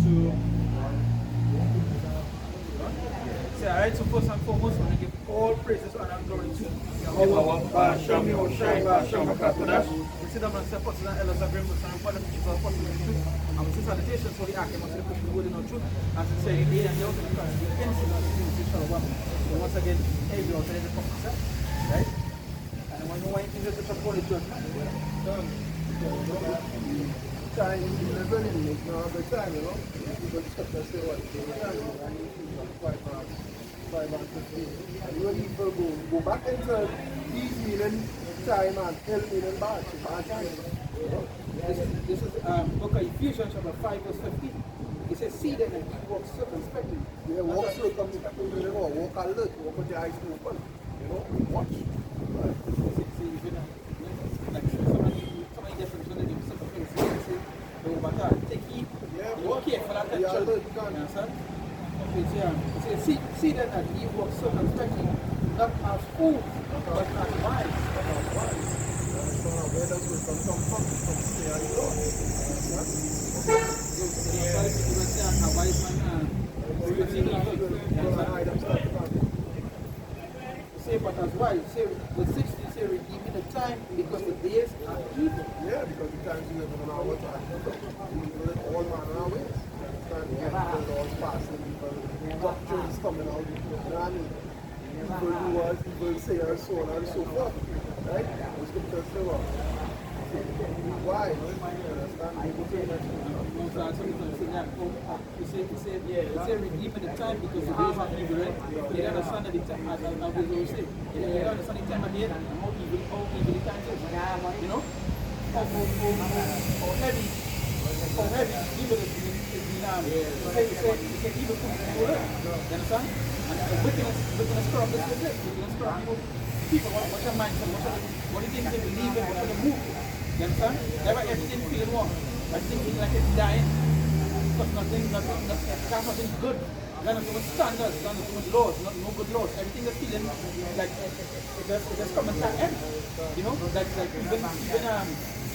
to. Say, alright, so first and foremost, I want to give all praises and glory to Yahweh, Basham, Yoshai, Basham, Hakatodash. We sit down and say, Apostles and Elders, and Members, and Father, which is our Apostle in truth. And we say salutations for the Ark, and we say, push the word in our truth. And to say, the day and the out of the class, the innocent of the community shall walk. So once again, hey, you are the prophet, right? And when you want to touch upon the judgment, time is running, it's not a good time, you know. People expect us to say what? Five and 15. And you people go back into these meaning time and tell meaning bad. It's bad time. This is book of Ephesians chapter 5 verse 15. It says, see that you walk circumspectly. Yeah, walk circumspectly, you know, walk alert, walk with your eyes open, you know, watch. See, you know, like somebody different when they do circumspectly. Take heed. Yeah, You careful at that yeah, church. alert, you can. You understand? It says, see that you walk circumspectly, not as fools, but as wise. Where does it come from? From say I know. You will say, a wise man, you will see say, but as wise, say, with 60, say, redeeming the time because the days are evil. Yeah, because the times we live in our time, we live all manner of ways. Time to get the laws passing, people, doctrines coming out, you know what I mean? People who was, people say, and so on and so forth. Right? The scriptures say what? Why? You understand? People say that. You say redeeming the time because the days are evil, right? You don't understand the time, as I will say. You don't understand the time at the end, how evil the time is. You know? How heavy evil is being say evil comes to the earth. You understand? And wickedness corrupt this with this. Wickedness corrupt people, what's your mindset, what do you think they believe in, what do they move? You understand? Never everything feeling wrong. Everything feeling like it's dying. Because nothing good. There's no standards, there's no good laws, no good laws. Everything is feeling like it just come and end. You know, like even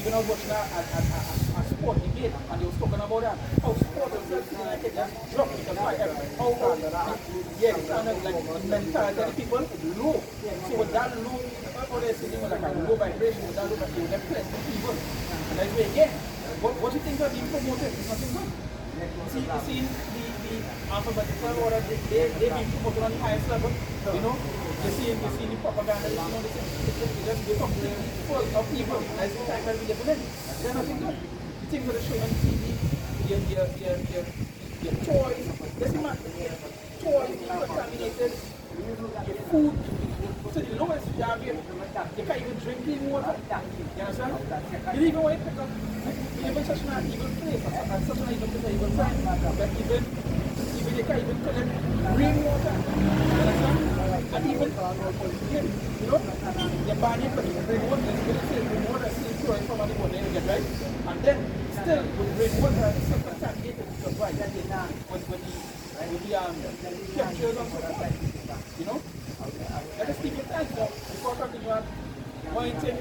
I was watching a sport debate and they was talking about that. How sport is feeling like it just dropped because the standard, like the mentality of the people low. So with that low, how they say like a low vibration, with that low vibration, they press the people. And that's where again, what you think are being promoted is nothing good. You see the alphabetical order, they being promoted on the highest level, you know. You see the propaganda, you know, they just become completely full of people. That's the time that we live in. They're nothing good. The things that are showing on TV, your toys, doesn't matter. Toys being contaminated, your food. So the lowest job here, you can't even drink clean water. You understand? You even want to pick up, you live in such an evil place, and such an evil place, an evil time, that even you can't even collect rainwater. You understand? And even, you know, you're banning for rainwater, rainwater is still flowing from the water, right? And then, still, with rainwater, it's still contaminated because why? With the chemicals and so forth. You know? Let us keep it tight now. Before talking about one thing,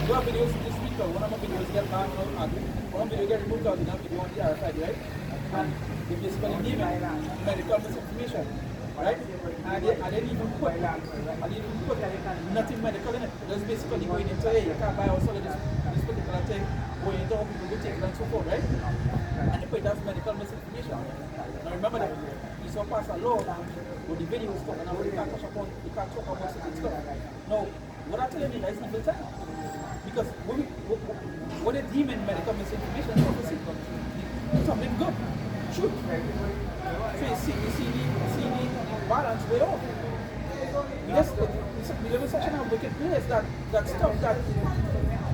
we have videos this week, one of my videos get banned, one video get removed out, video on the other side, right? And they basically give medical misinformation, right? And I didn't even put nothing medical in it. Just basically going into, hey, you can't buy or sell this particular thing, going into how people will take it and so forth, right? And they put it as medical misinformation. Now remember that you saw pass a law with the video was talking about you can't talk about certain stuff. Now, what I'm telling you is evil time. Because what they deem in medical misinformation is prophecy. Something good. Truth. So you see the balance way off. We live in such a wicked place that stuff that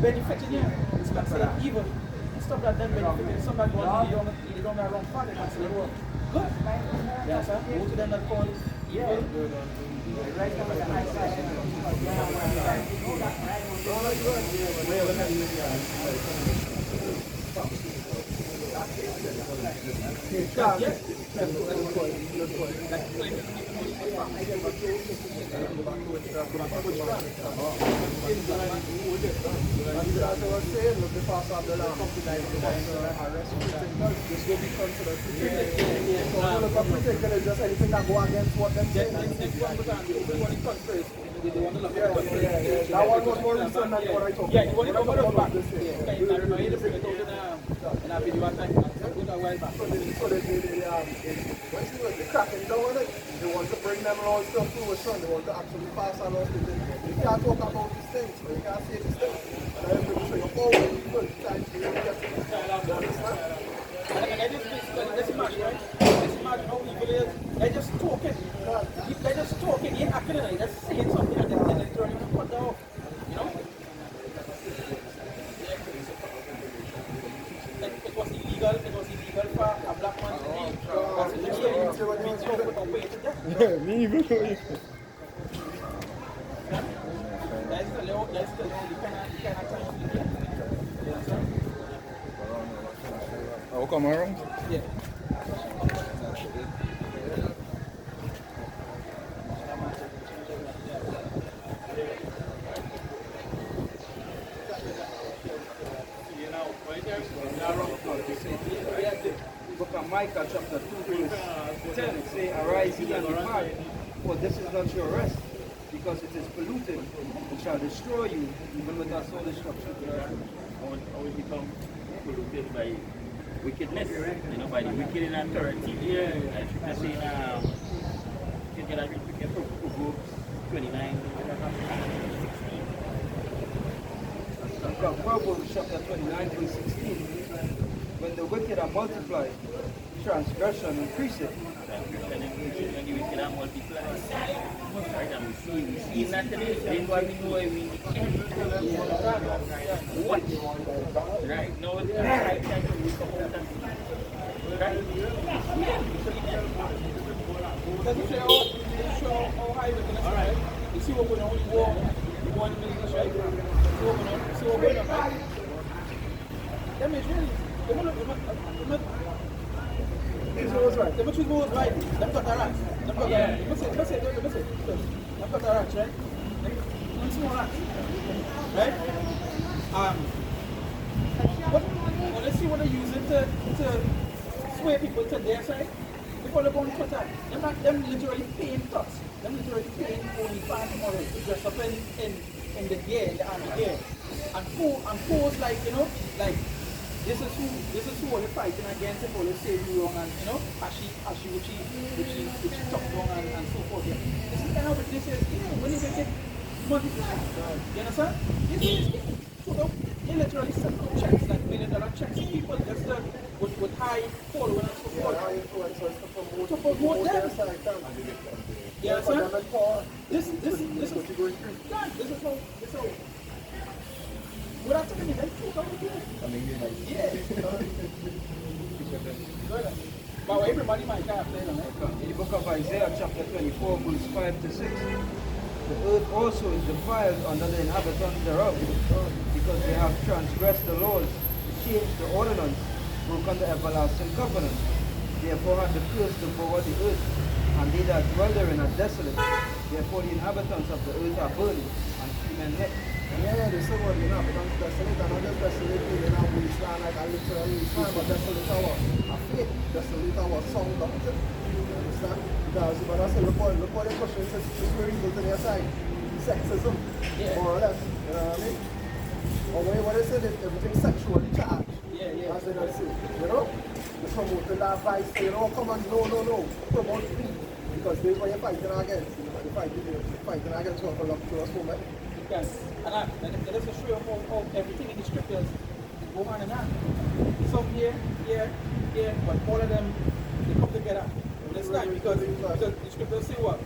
benefiting you is considered evil. Stuff that then benefiting some that want to lead on the wrong path, they consider good. Yeah, sir. Go to them that call evil. as I was saying, look, the past of the land, arrest pretenders, this will be considered pretending. So when you look at pretending, it's just anything that go against what them saying. Next one, but the one in conspiracy. They want to look at Yeah. That one was more recent than what I talked about. Yeah, you want to go back. This year. Yeah, I remember you bring it out in a video at time. A while back. So they're cracking down on it. They want to bring them laws to fruition. They want to actually pass our laws. You can't talk about these things, but you can't say these things. And then you show your forward people. You can't get it. You understand? And I just let's imagine, right? Let's imagine how evil is. They're just talking. They're just talking. They ain't acting on it. They're just saying something and then they're trying to cut that off. You know? It was illegal. It was illegal for a black man to leave. That's illegal. Me even. That's the law. That's the law. You cannot try to do it. You understand? How come around? Yeah. Book of Micah chapter 2 verse 10 say, arise ye and depart, for this is not your rest, because it is polluted, and shall destroy you, even with our soul destruction. How we become polluted by wickedness, you know, by the wicked in authority. Yeah. I say you get a Proverbs 29, 16. Proverbs chapter 29 verse 16. When the wicked are multiplied, transgression increaseth. Transgression increases when the wicked are multiplied. Right, and we see that today. That's why we know we what? Right, now it's the right time to wake up and right? Does it show how high we're going to right? You see what we're going on, we war in the Middle East, right? See what we're going on, right? Them Israelis, Israel's right. them choose more right. Them got the rats. Them got the rats. Them got the rats, right? Them small rats. Right? Well, let's see what they use it to sway people to their side. Before they go on Twitter, them literally paying thugs. Them literally paying only fans models to dress up in the gear, in the army gear. And pose like, you know, like this is who we're fighting against if all say you wrong and you know, Ashi which she talk wrong and so forth. Yeah. This is kind of what this is, when you get multiply. You understand? This is so they literally set up checks, like $1 million checks to people just with high following and so forth. High influencers To promote them. their side. You understand? This is what you're going through. God, this is how without taking it, that's true. Yeah. But everybody might have played on it. In the book of Isaiah chapter 24 verse 5 to 6, the earth also is defiled under the inhabitants thereof, because they have transgressed the laws, changed the ordinance, broken the everlasting covenant. Therefore hath the curse devoured the earth, and they that dwell therein are desolate. Therefore the inhabitants of the earth are burned, and few men left. Yeah, there's someone, you know, becomes desolate, and not just desolate, you know, we stand like a literal wasteland, but desolate our faith, desolate our sound doctrine. You understand? Because when I say, look what they're pushing, it's just very evil to their side. Sexism, more or less. You know what I mean? Or when they say that everything's sexually charged, as they don't say, you know? They promote that vice, you know, come on, no, promote peace. Because they're what you're fighting against. You're fighting against what belongs to us, woman. Yes. And let's just show you how everything in the scriptures go hand in hand. Some here, but all of them, they come together. This time because the scriptures say what?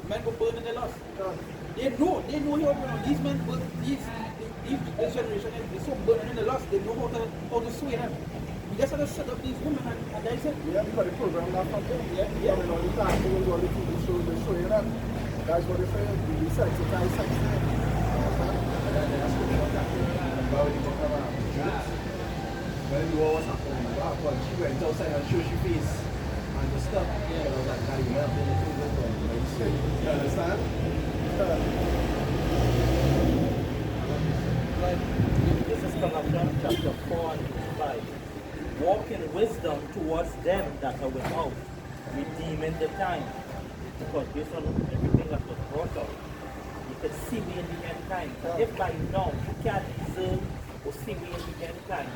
Men will burn in the lust. They know here going on. These men, this generation is so burning in the lust, they know how to sway them. We just have to set up these women and they said, Yeah, because the program that from them. Yeah. I mean, all the time, all the TV shows, they show you that. That's what they say. We sensitize sex there. When we were happening, she went outside and showed her face and the stuff. Yeah, I was like, God, you have been a good. You understand? Right. This is Colossians chapter 4 and 5. Walk in wisdom towards them that are without, redeeming the time. Because based on everything that was brought up, you can see me in the end times. So if by now you can't discern or see me in the end times,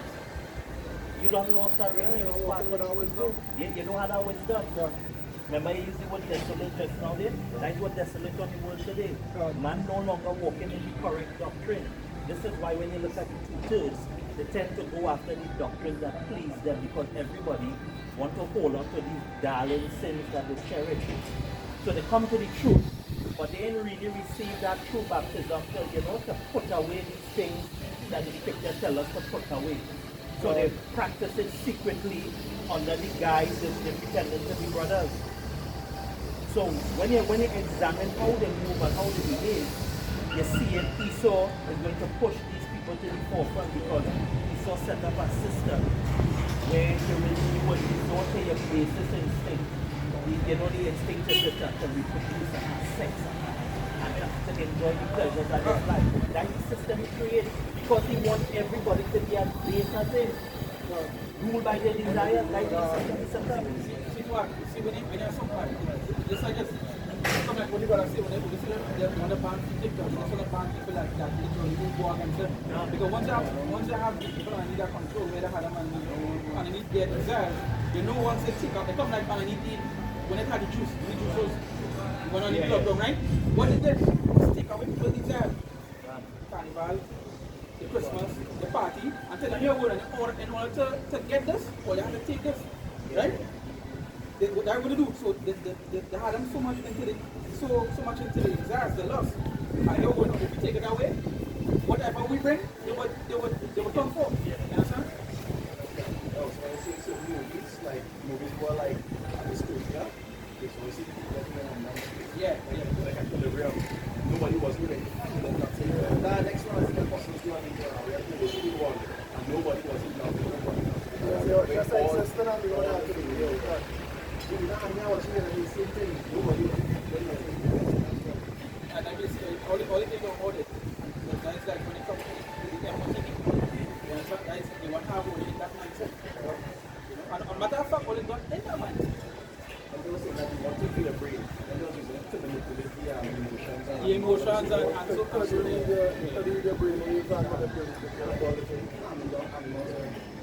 you don't know already. You know, walking with our wisdom. Yeah, you don't have that wisdom. Yeah. Remember you used the word desolate just now there? That's what desolate on the word today. Right. Man no longer walking in the correct doctrine. This is why when you look at the two-thirds, they tend to go after the doctrines that please them because everybody want to hold on to these darling sins that they cherish. So they come to the truth, but they ain't really receive that true baptism till, to put away these things that the scripture tell us to put away. So they practice it secretly under the guise of they pretending to be brothers. So when you examine how they move and how they behave, you see it, Esau is going to push these people to the forefront because Esau set up a system where you would resort to your basis instinct. The instinct is to reproduce and have sex and to enjoy the pleasures of his life. That's the system he created because he wants everybody to be as base as him. Ruled by their desires, like the system is set up. See what? See when you have some part, just like this. Come like what you gotta say when they want to ban TikTok, they want to ban people like that. Literally, you go against them. Because once you have people underneath that control, where they have them underneath their desires, you know once they take out, they come like underneath the when they had the juice was when on the club down, right? What is this? Take away people's desires. Carnival, the Christmas, the party, and tell them you're good in order to get this, or you have to take this, right? What they're going to do, so they had them so much into the desires, the lust. And you're going to, if you take it away, whatever we bring, they would come for. You understand? Also, I see some movies, like movies more like dystopia. It's always Yeah. like a delivery of nobody was ready. That next one, I think the person was doing the one, and nobody was in love with nobody. That's the existence of the one actually. You know, I'm now watching the same thing. Nobody was And I guess all the thing about it, that's like when it comes to the emotion, you understand? That's the one have only in that mindset. And a matter of fact, all it got in that mindset. And they were saying that you want to feel a brain, and they was using it to manipulate the emotions. The emotions and so because you need your brain waves and other things to kind of all the things.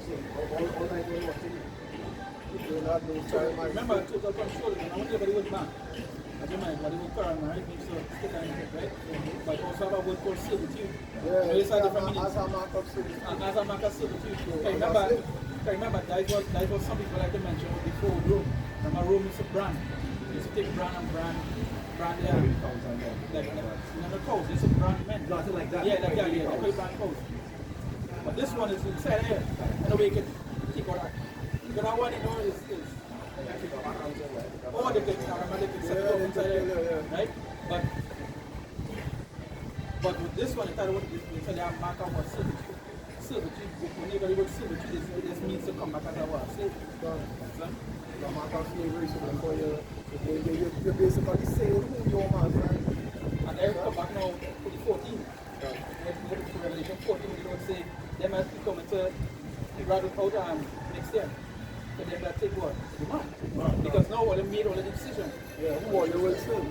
So all night when watching it. remember total control, I want everybody with man. I don't mind, but with current, right? Makes you stick on it, right? But also have a word called servitude. Yeah, It's a different meaning. as a mark of servitude. As a mark of servitude. Remember, that was some people like to mention before Rome. Remember, Rome is a brand. You used to take brand and brand there. Like, the cows, it's a brand men. Nothing like that. Yeah, they call it brand cows. But this one is inside here. And the way you can take all that. Because that one, is all the good remember they can set it up inside there, right? But with this one, it's a mark of what servitude. Servitude, whenever you go to servitude, it just means to come back as a what? Slave. The mark of slavery, so therefore you're basically saying who your master is. And they come back now to the 14. Revelation 14, we don't say they might be coming to graduate out next year. So they better take what? The man. Because now they made all the decisions. Yeah, who are you will serve?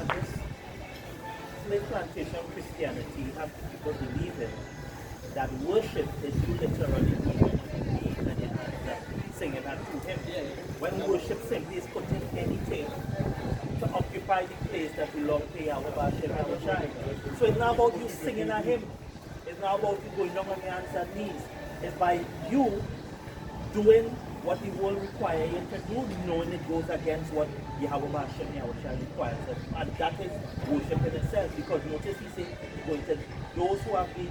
This slave plantation Christianity have people believing that worship is literally being and singing unto him. When worship simply is putting anything to occupy the place that belongs to Yahweh Hashem Yahushai. So it's not about you singing at him. It's not about you going down on your hands and knees. It's by you doing what he will require you to do, knowing it goes against what Yahweh Hashem Yahushua requires us. And that is worship in itself, because notice he said going to those who have the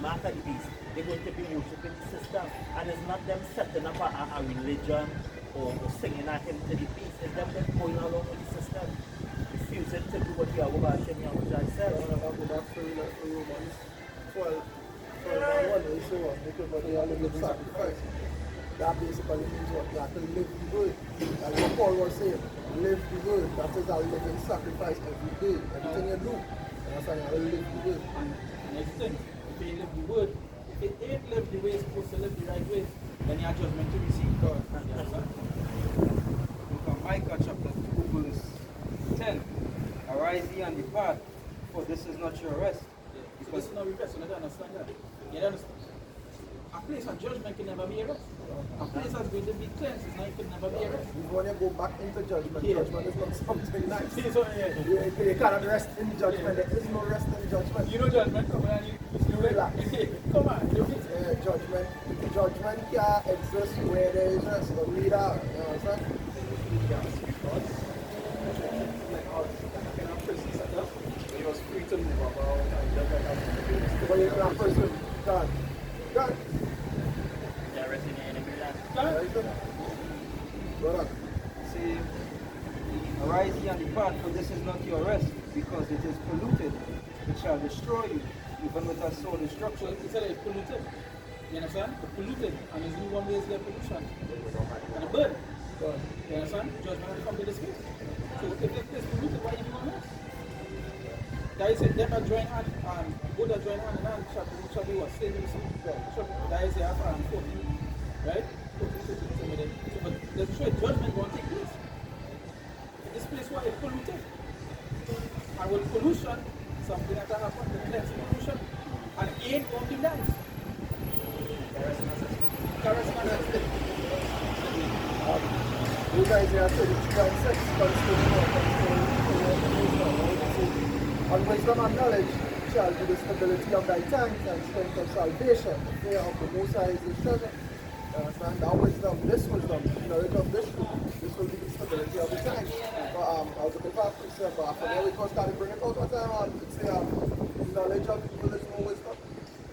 mark of the beast, they're going to be worshiping the system. And it's not them setting up a religion or singing at him to the beast, it's them just going along with the system, refusing to do what Yahweh Hashem Yahushua says. Because they are living sacrifice. That basically means what? You have to live the word. That's what Paul was saying. Live the word. That is our living sacrifice every day. Everything you do. understand? You live the word. And next thing, if you live the word, if it ain't live the way it's supposed to live the right way, then you have judgment to receive. God. You understand? From Micah chapter 2 verse 10. Arise ye and depart, for this is not your rest. So this is not regress, you don't understand that. You don't understand? A place of judgment can never be a rest. A place that's going to be cleansed is not, it can never be a rest. Even when you go back into judgment, Yeah. judgment is not something nice. See, so, yeah. You cannot rest in judgment. There is no rest in judgment. You know judgment, come on, you relax. Come on, you fix it. Judgment can't exist where there is rest. So read out, you know what I'm saying? He was free to move about and live like that. But you can't person, God. God. They're resting in the land. Go on. Say, arise ye and depart, for this is not your rest, because it is polluted. It shall destroy you, even with a soul So destruction. it's like polluted. You understand? The polluted, and there's only one way is their pollution. And a burn. You understand? Judgment will come to this place. So if it's polluted, why you doing this? That is it, them that join hand, both that join hand and hand shall be what? Saved in the sea. That is it, 14, right? 14, 15, some of them. So, but there's straight judgment going to take place. This place why it's polluted. And with pollution, something that can happen, the cleansing pollution, and it ain't going to be nice. Charismatic. You guys are 32 and 6, and wisdom and knowledge shall be the stability of thy times and strength of salvation. The fear of the Most High is his treasure. Understand? That wisdom, knowledge of this truth, this will be the stability of the times. But I was a bit fast to say, but after there we first started bringing it out one time on, it's the knowledge of evil is no wisdom.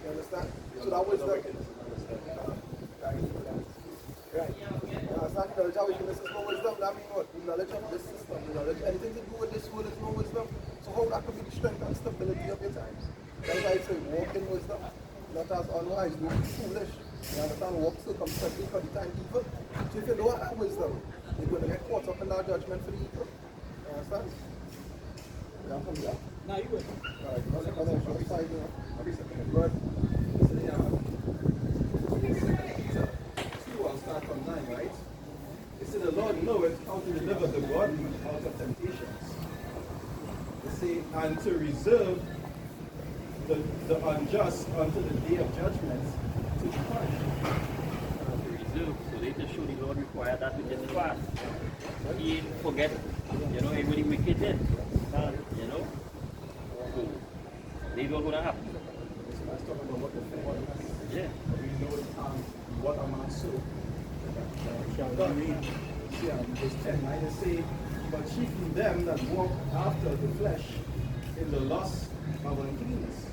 You understand? So that wisdom. Right. Understand? Knowledge of wickedness is no wisdom. That means what? The knowledge of this system, the knowledge, anything to do with this world is no wisdom. So how that could be the strength and stability of your times? That's why I say walk in wisdom, not as unwise, don't be foolish. You understand? Walk circumspectly for the time evil. So if you don't have wisdom, you're going to get caught up in that judgment for the evil. You understand? Yeah, from there. Now you will. Alright, let's fight, you know. Good. I'll start from 9, right? It said the Lord knoweth how to deliver the godly out of temptations. It say, and to reserve the unjust unto the day of judgment to be punished. To reserve, so they just show the Lord require that we just fast. He ain't forget, everybody wicked did. You know? So, these are going to happen. So that's talking about what the Lord has. Yeah. We know what a man sow. Shall we read? Yeah, verse 10, right? It say, but chiefly them that walk after the flesh in the lust of uncleanness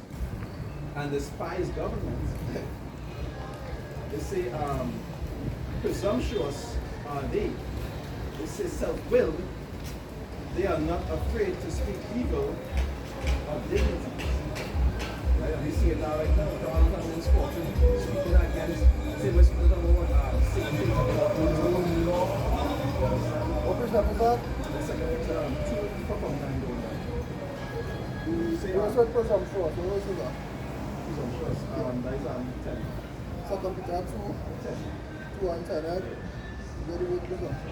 and despise government. They say, presumptuous are they. They say self-willed. They are not afraid to speak evil of dignity. Right? And we see it now right now. Donald Trump in sport, speaking against, say, we're speaking about saying things about the law. What precept is that? The second is 2 for time going on. You say, What's what presumptuous? What is that? presumptuous. That is 10. Second Peter 2, 2 and 10, right? Very good presumption.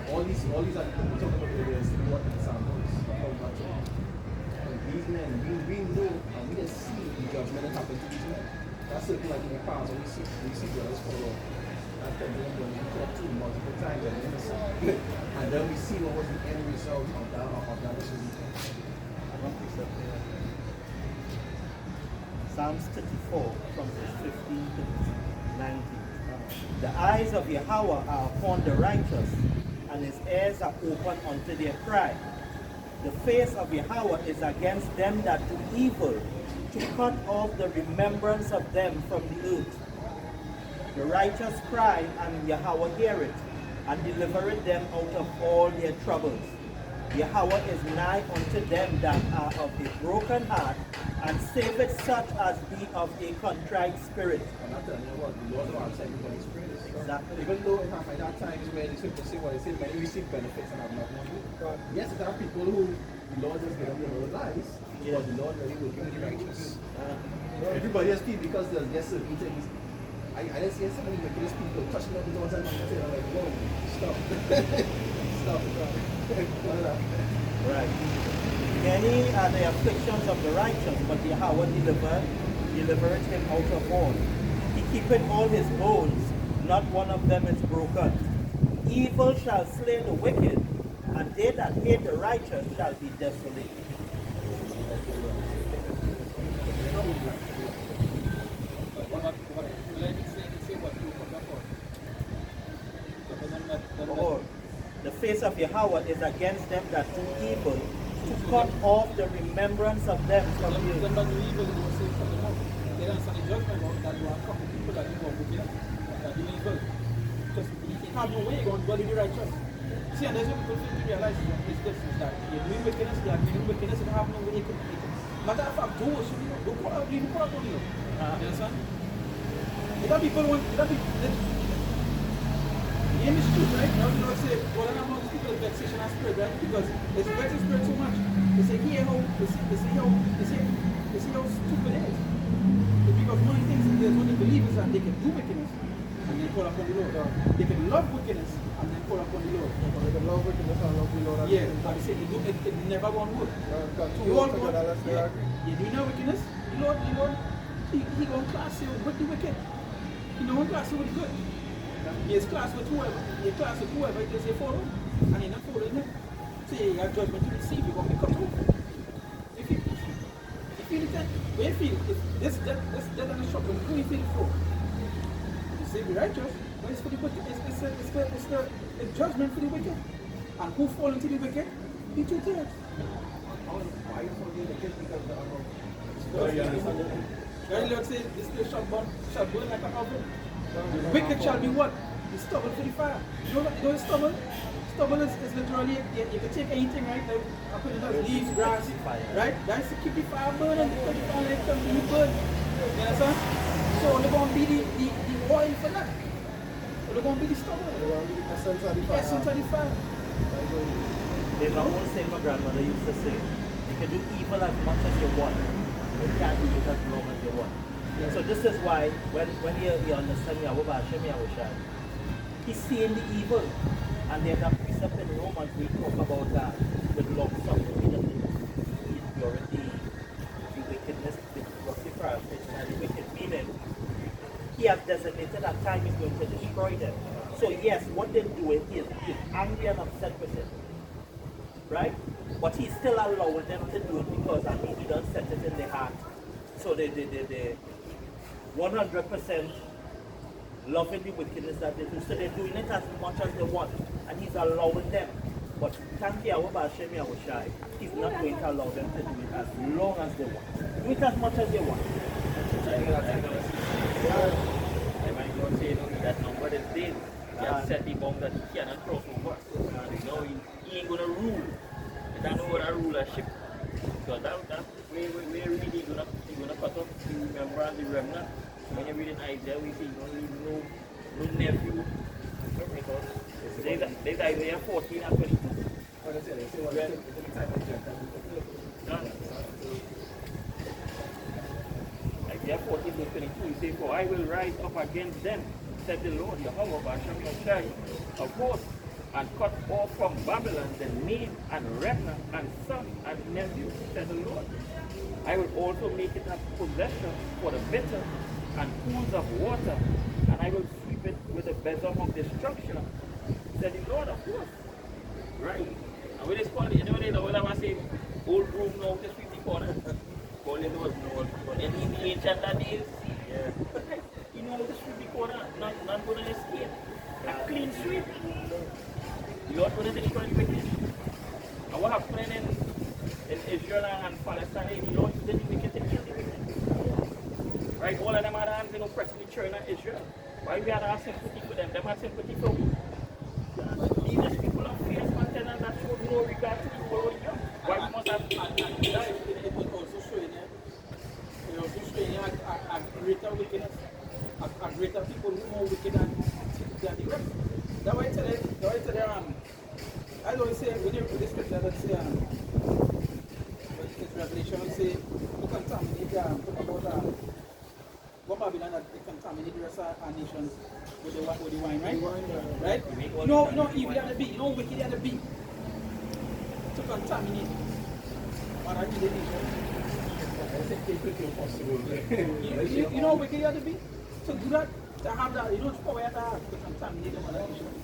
All these are talking about areas, what examples of how much these men, we know and we can see the judgment that happened to these men. That's something like in the past, when we see brothers follow that pendulum when we talk to multiple times and innocent. And then we see what was the end result of that disobedience. Psalms 34 from verse 15 to 19. The eyes of Yahweh are upon the righteous, and his ears are open unto their cry. The face of Yahweh is against them that do evil, to cut off the remembrance of them from the earth. The righteous cry, and Yahweh heareth, and delivereth them out of all their troubles. Yahweh is nigh unto them that are of a broken heart, and saveth such as be of a contrite spirit. I'm not telling you what, the Lord will accept everybody's prayers. Exactly. Even though in half that times where they simply say what they say, many receive benefits and have not known you. Yes, there are people who the Lord just give them their own lives, but the Lord really will give the righteous. Everybody has people because there's just certain things. I didn't see so many ridiculous people touching up the doors and I'm like, whoa, stop. Stop. Right. Many are the afflictions of the righteous, but Yahweh delivereth him out of all. He keepeth all his bones, not one of them is broken. Evil shall slay the wicked, and they that hate the righteous shall be desolate. Behold, the face of Yahweh is against them that do evil, to cut off the remembrance of them from you. Them that do evil, they will say from the mouth. They don't understand the judgment of that you are coming people that do wicked, that do evil. Just you have no way you're going to do the righteous. See, and there's what people fail to realize is this, is that you're doing wickedness, they are doing wickedness, and have no way you can make it. Matter of fact, do what you do, don't call out, you call out on you. You understand? There people want, in the street, right? Now you know say, well, I'm not people of vexation and spirit, right? Because it's vexing spirit so much. They say, here how, they say how stupid it is. It's because one of the things is there's one of the believers that they can do wickedness and then call upon the Lord. They can love wickedness and then call upon the Lord. They can love wickedness and love the Lord. Yeah, but they say it never won't work. You all go, you do no wickedness, the Lord, he gonna class you with the wicked. He don't class you with the good. He is class with whoever. He is class with whoever he say follow, and he not following him. So you have judgment to receive. You're going to be cut off. You feel it. When you feel if this death and destruction, who you feel it for? You say be righteous, but it's for the wicked. It's the judgment for the wicked. And who fall into the wicked? The two thirds. Why you forget the kids because Very Lord says this day shall burn like an oven. The wicked shall be what? The stubble for the fire. You know what stubble? Stubble is literally, you can take anything, right? Like, I put it as leaves, grass, right? That's to keep the fire burning, because the fire like comes to burn. You understand? So they're going to be the oil for that. So they're going to be the stubble. They're going to be the essence of the The fire. essence of the fire. There's an old saying my grandmother used to say, you can do evil as much as you want, but you can't do it as long as you want. So this is why when you understand Yahweh Hashem Yahweh Shai, he's seeing the evil. And there's a precept in Romans we talk about that with long suffering, the impurity, the wickedness, the vociferation, and the wicked meaning. He has designated a time he's going to destroy them. So yes, what they're doing is he's angry and upset with it. Right? But he's still allowing them to do it because he doesn't set it in their heart. So they 100% loving the wickedness that they do. So they're doing it as much as they want. And he's allowing them. But thank Yahweh Hashem Yahweh Shai, he's not going to allow them to do it as long as they want. Do it as much as they want. I might not say that number is dead. He has set the bomb that he cannot cross over. And you know, he ain't going to rule. He don't know what a rulership. So that way really gonna cut off the remembrance, the remnant. When you read in Isaiah, we see you don't leave no nephew. Because there's Isaiah 14 and 22. Isaiah 14 and 22, he says, for I will rise up against them, said the Lord, Yahweh Hashem Yahweh, of course, and cut off from Babylon the name and remnant and son and nephew, said the Lord. I will also make it a possession for the bitter and pools of water, and I will sweep it with a besom of destruction, said the Lord, of course. Right? And we just call it, you know what I say, old room now to sweep the corner. Call it old room. And in the ancient days, you know how to sweep the corner, not going to escape. A clean sweep. The Lord going to destroy the wicked. And what happened in Israel and Palestine, the Lord used the wicked to kill the wicked. Right? All of them had hands in oppressing the children of Israel. Why we had our sympathy for them? Them had sympathy for we. These people of faith, man, that showed no regard to the it was also showing you, a greater wickedness, a greater people who are more wicked than the rest. That's why I tell you, I always say, when you read the scripture, let's say, it's Revelation, we say, you contaminate, talk about what Babylon that they contaminate the rest of our nations with the wine, right? Right? You know, evil at the beat, you know, wicked at the beat. To contaminate other nations. You know, wicked at the beat? To do that, to have that, you know, it's power to have to contaminate them other nations.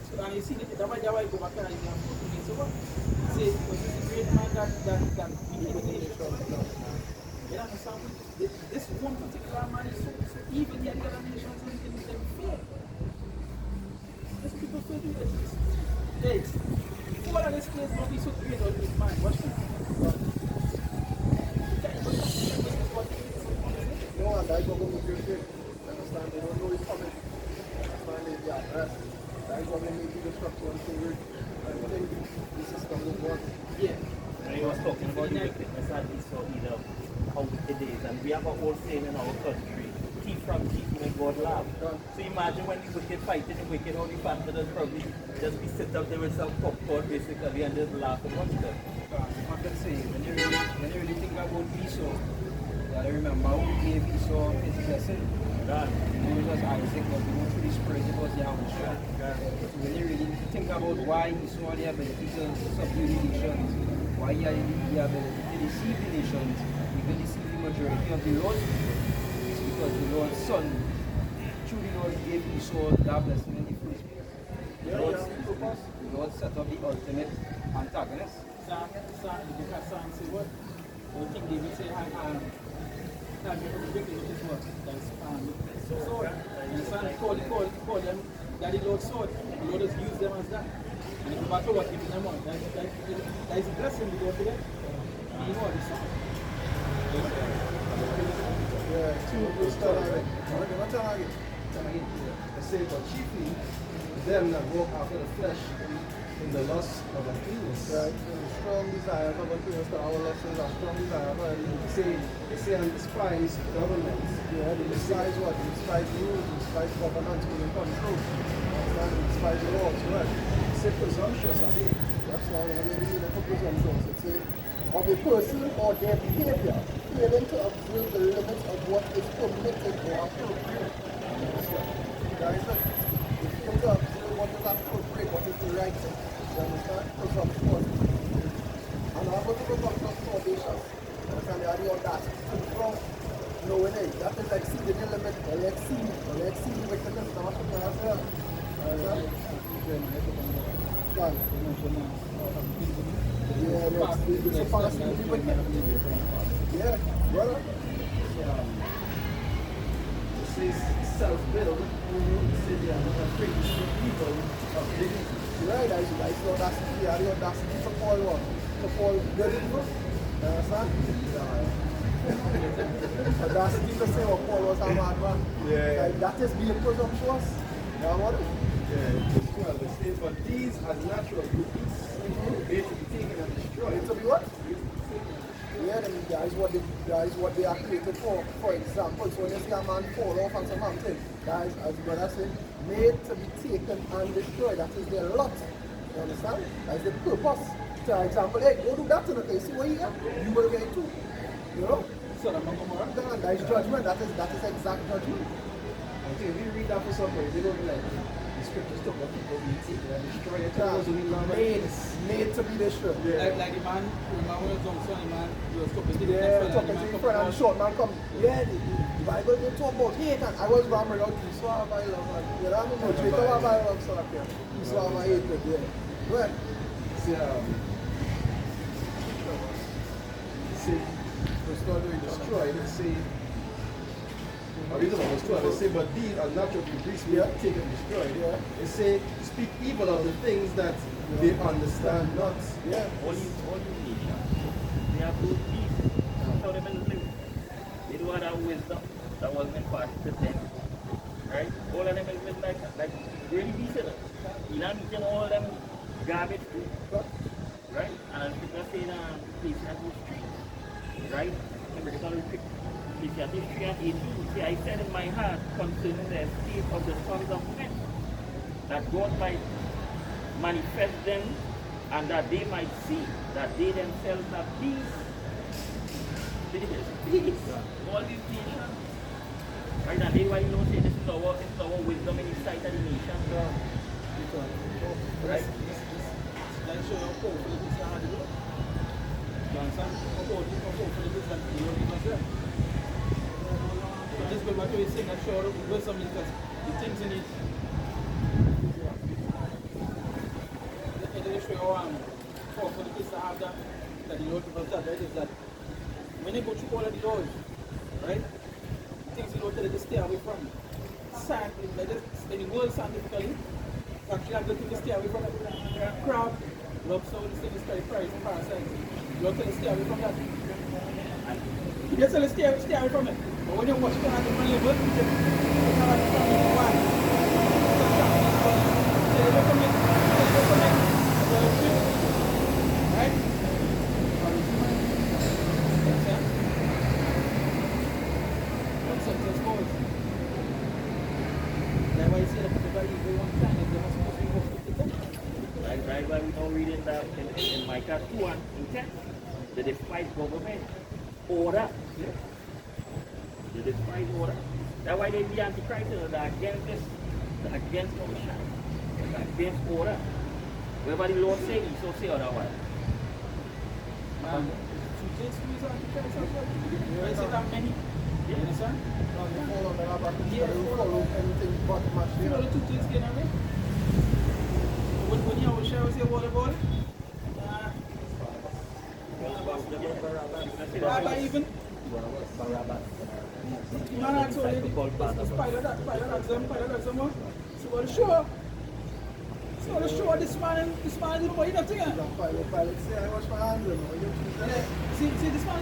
So, and you see, that's why you go back there and you have to so what? Say, was this a great man that we need to you understand? This one particular man is so evil, yet the other nations in fear. These people so do this. Hey, all of this place will be so great on this man. Watch this. No, and that's what we're going to do. Understand? They don't know it's coming. Understand? They are rest. That's what they make the destruction so weird. I think the system will work. Yeah. And he was talking about the wickedness that he saw either how wicked it is. And we have a whole saying in our country, thief from thief make God laugh. So imagine when the wicked fighting the wicked, all the pastors probably just be sit up there with some popcorn basically and just laugh and watch them. I can say, when you really think about Esau, you gotta remember who gave Esau his blessing. It was Isaac, but we know through the spirit it was Yahweh. So when you really think about why Esau had the ability to subdue the nations, why he had the ability to deceive the nations, even deceive the majority of the Lord's people, it's because the Lord's son, through the Lord, gave Esau that blessing in the first place. The Lord set up the ultimate antagonist. The book of Psalms say what? King David said, I'm wicked is what? That's sword. And the son call them that the Lord's sword. The Lord has used them as that. And no matter what gives them on, that is a blessing to go to them. You know the song. Yeah, two good stuff. I say, but chiefly them that walk after the flesh in the lust of uncleanness. Right, strong desire of uncleanness that our lessons are strong desire of They say and despise governments. yeah, they despise what? They despise rules, they despise governance being control. Understand? They despise the laws, right? They say presumptuous are they. That's not what they mean for presumptuous. It's of a person or their behavior failing to observe the limits of what is permitted or appropriate. Guys, look, they fail to observe what is appropriate, what is the right thing. You understand? Presumptuous. And I'm going to presumptuous foundations. Understand? They are the audacity to be wrong. Knowing it, that is exceeding the limit, or exceeding the wickedness. Now, what you can have there. Yeah, it's supposed to be wicked. Yeah, brother. It says self-build. It says they are not afraid to speak evil of dignity. Right, I saw audacity. I had the audacity to call what? To call good evil. You understand? Audacity to say what Paul was a madman. Yeah. Like, that is being presumptuous. You know what? Yeah, it's 12. It says, but these as natural goods, they to be taken and destroyed. To be what? Yeah, then that is what they are created for. For example, so when you see a man fall off on some mountain, guys, as brother said, made to be taken and destroyed. That is their lot. You understand? That's the purpose. For example, hey, go do that to the place. See what you you will get it too. You know? So that is judgment. That is exact judgment. Okay, if you read that for somebody, they don't be like, the scriptures talk about people being taken and destroyed. It tells you Made to be destroyed. like the man when he was young son, the man, he was talking to the Yeah, next talking to your friend and the short man come. Yeah, the Bible they talk about hate and I was ramming out Esau have I love and you know what I mean? Jacob have I love so up here. Esau have I hatred, yeah. Well, say, destroyed, it say, or read about verse 12, it say, but these are natural degrees we are taken and destroyed. Yeah. It say, speak evil of the things that they understand not. yeah. All these nations, they have good peace. That's how they been living. They do have that wisdom that wasn't imparted to them. Right? All of them is living like really decent. You know, eating all them garbage food. Right? in Ecclesiastes 3, right? Remember, it's only Ecclesiastes 3 and 18. See, I said in my heart concerning the estate of the sons of men, that God might manifest them, and that they might see that they themselves have peace. Peace. All these nations. Right, and they why you know say this is our wisdom in the sight of the nation. Right? Like show you how powerful it is to have the Lord. You understand? How powerful it is that the Lord is there. So just go back to his saying that show you wisdom is that the things in it. Let me show you how powerful it is to have that the Lord gives that, right? Is that when you go through all of the doors, right? Things you don't tell you to stay away from. Scientifically, like this, in the world scientifically, actually have the thing to stay away from it. Crab, lobster, this thing is very price and parasites. You don't tell you to stay away from that. You just tell you to stay away from it. But when you watch it on a different level, you just have a different why. So you recommend, right? Success goals. That's why you see that people evil one time, they must supposed to be more 50. Right, why we don't read in that in Micah 2 and in 10. They despise government. Order. They despise order. That's why they be antichrist, they're against this, they're against Moshe, they're against order. Wherever the Lord say, he so say otherwise. Man, two things to use antichrist as well. You see that many? You understand? Now you follow the rabbi, you follow anything but much. You know the two things getting away? When you always share with your water ball, Rabbi even. Man, I told you, the spider that them. So what the show? So the show this man is doing nothing. Pilot say I wash my hands. See, this man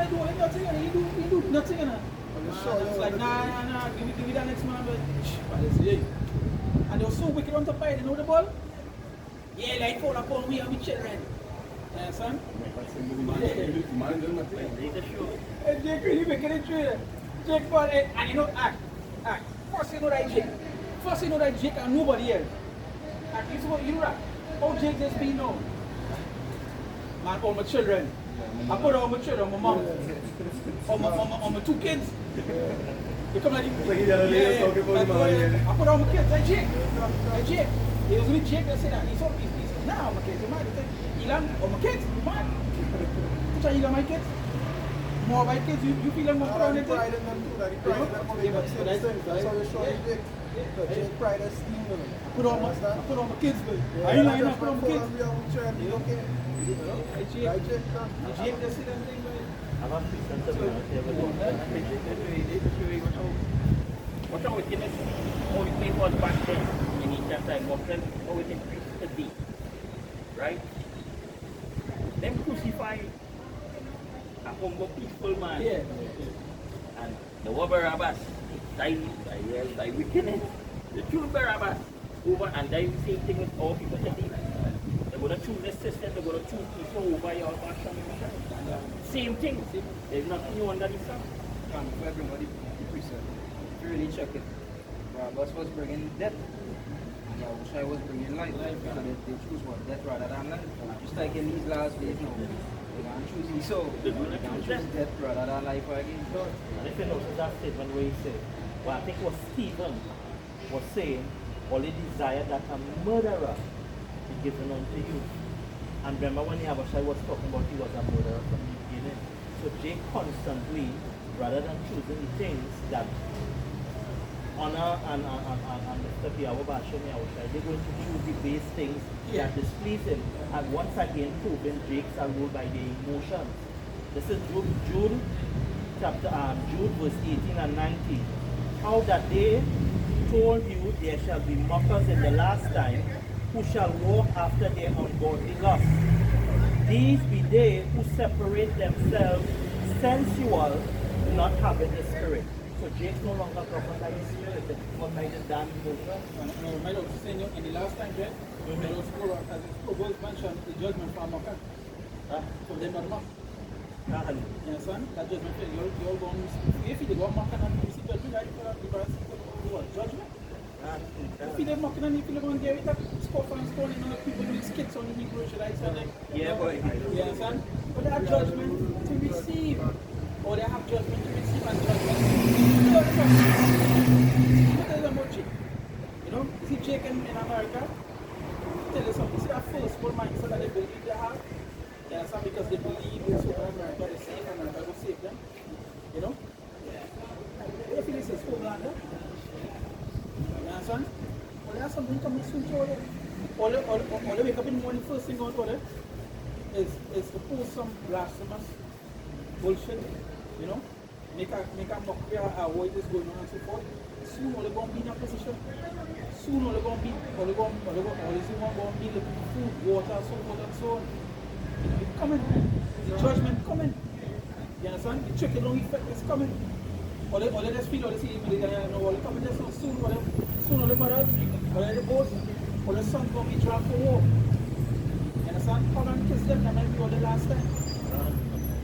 doing nothing, and he do nothing. It's like, nah, give me that next man, but yeah. And they were so wicked on top of it, you know the ball? Yeah, like fall upon we and we children. Yeah, son? And Jake really making it true. Jake fall and you know, act. First you know that Jake and nobody else. And you know that. How Jake just be known? Man, all my children. I put all my children, my mom. On my two kids. They come like I put all my kids. Like Jake. It was with Jake that said that. He's now my kids. You might think, Ilan, or my kids. You might. Which are Ilan, my kids? More of my kids, you feel like more proud of them? Pride in them too, that he pride in them. That's how you show you Jake. Jake pride is steam in him. I put all my kids, but I ain't lying, I put all my kids. Okay. Jake just said that thing, I'm not What's wrong with witness? How the place was back then in ancient time, how it increased today. Right? Them crucify a humble peaceful man. Yeah. And the war Barabbas die wickedness. The true Barabbas over and die the same thing with all people today. They're going to choose this system, they're going to choose people over your passion. Same thing. There's nothing new under the sun. For everybody, precept. If you really check it, Barabbas was bringing death. Yahushua was bringing life. So they choose what? Death rather than life. Just like in these last days now. They're going to choose Esau. They're going to choose death rather than life again. And if you notice that statement where he said, well, I think what Stephen was saying, only desire that a murderer be given unto you. And remember when Yahushua was talking about he was a murderer from the beginning. So Jake constantly, rather than choosing the things that honor and Mr. Yahweh Bashem Yahushua, they're going to choose the base things that displease him. And once again proving Jakes are ruled by their emotions. This is Jude verse 18 and 19. How that they told you there shall be mockers in the last time, who shall walk after their ungodly lust. These be they who separate themselves sensual, not having the spirit. So Jake's no longer governed by the spirit, but by the damn emotion. No, my Lord saying in the last time, right? My Lord spoke as Proverbs mentioned the judgment for Amakah. From them not enough. And You understand? That judgment, you're going to if you go mocking and you see judgment, right? Because what? Judgment? If you're mocking and if you're going to get it, scoff and stone, you know, people doing skits on the Hebrew Israelites and like, yeah, boy. you understand? But they have judgment to receive. Or they have judgment to receive and judgment to what is about Jake? You know, you see Jake in America? Tell you something. See that first full mindset that they believe they have? You understand? Because they believe in so America, they save America, will save them. You know? What if this is Homelander? You understand? Well, there's something coming soon to order. All they wake up in the morning, first thing on order is to post some blasphemous bullshit, you know? Make a mockery of what is going on and so forth. Soon all they're going to be in a position. Soon all they're going to be, all they're going to be looking for food, water, so forth and so on. It's coming. The judgment coming. You understand? The trickle down effect is coming. All they just feel, all they see, they know all they coming there so soon, all the mothers, all the boats, all the sons going to be dragged for war. You understand? Come and kiss them, that might be all the last time.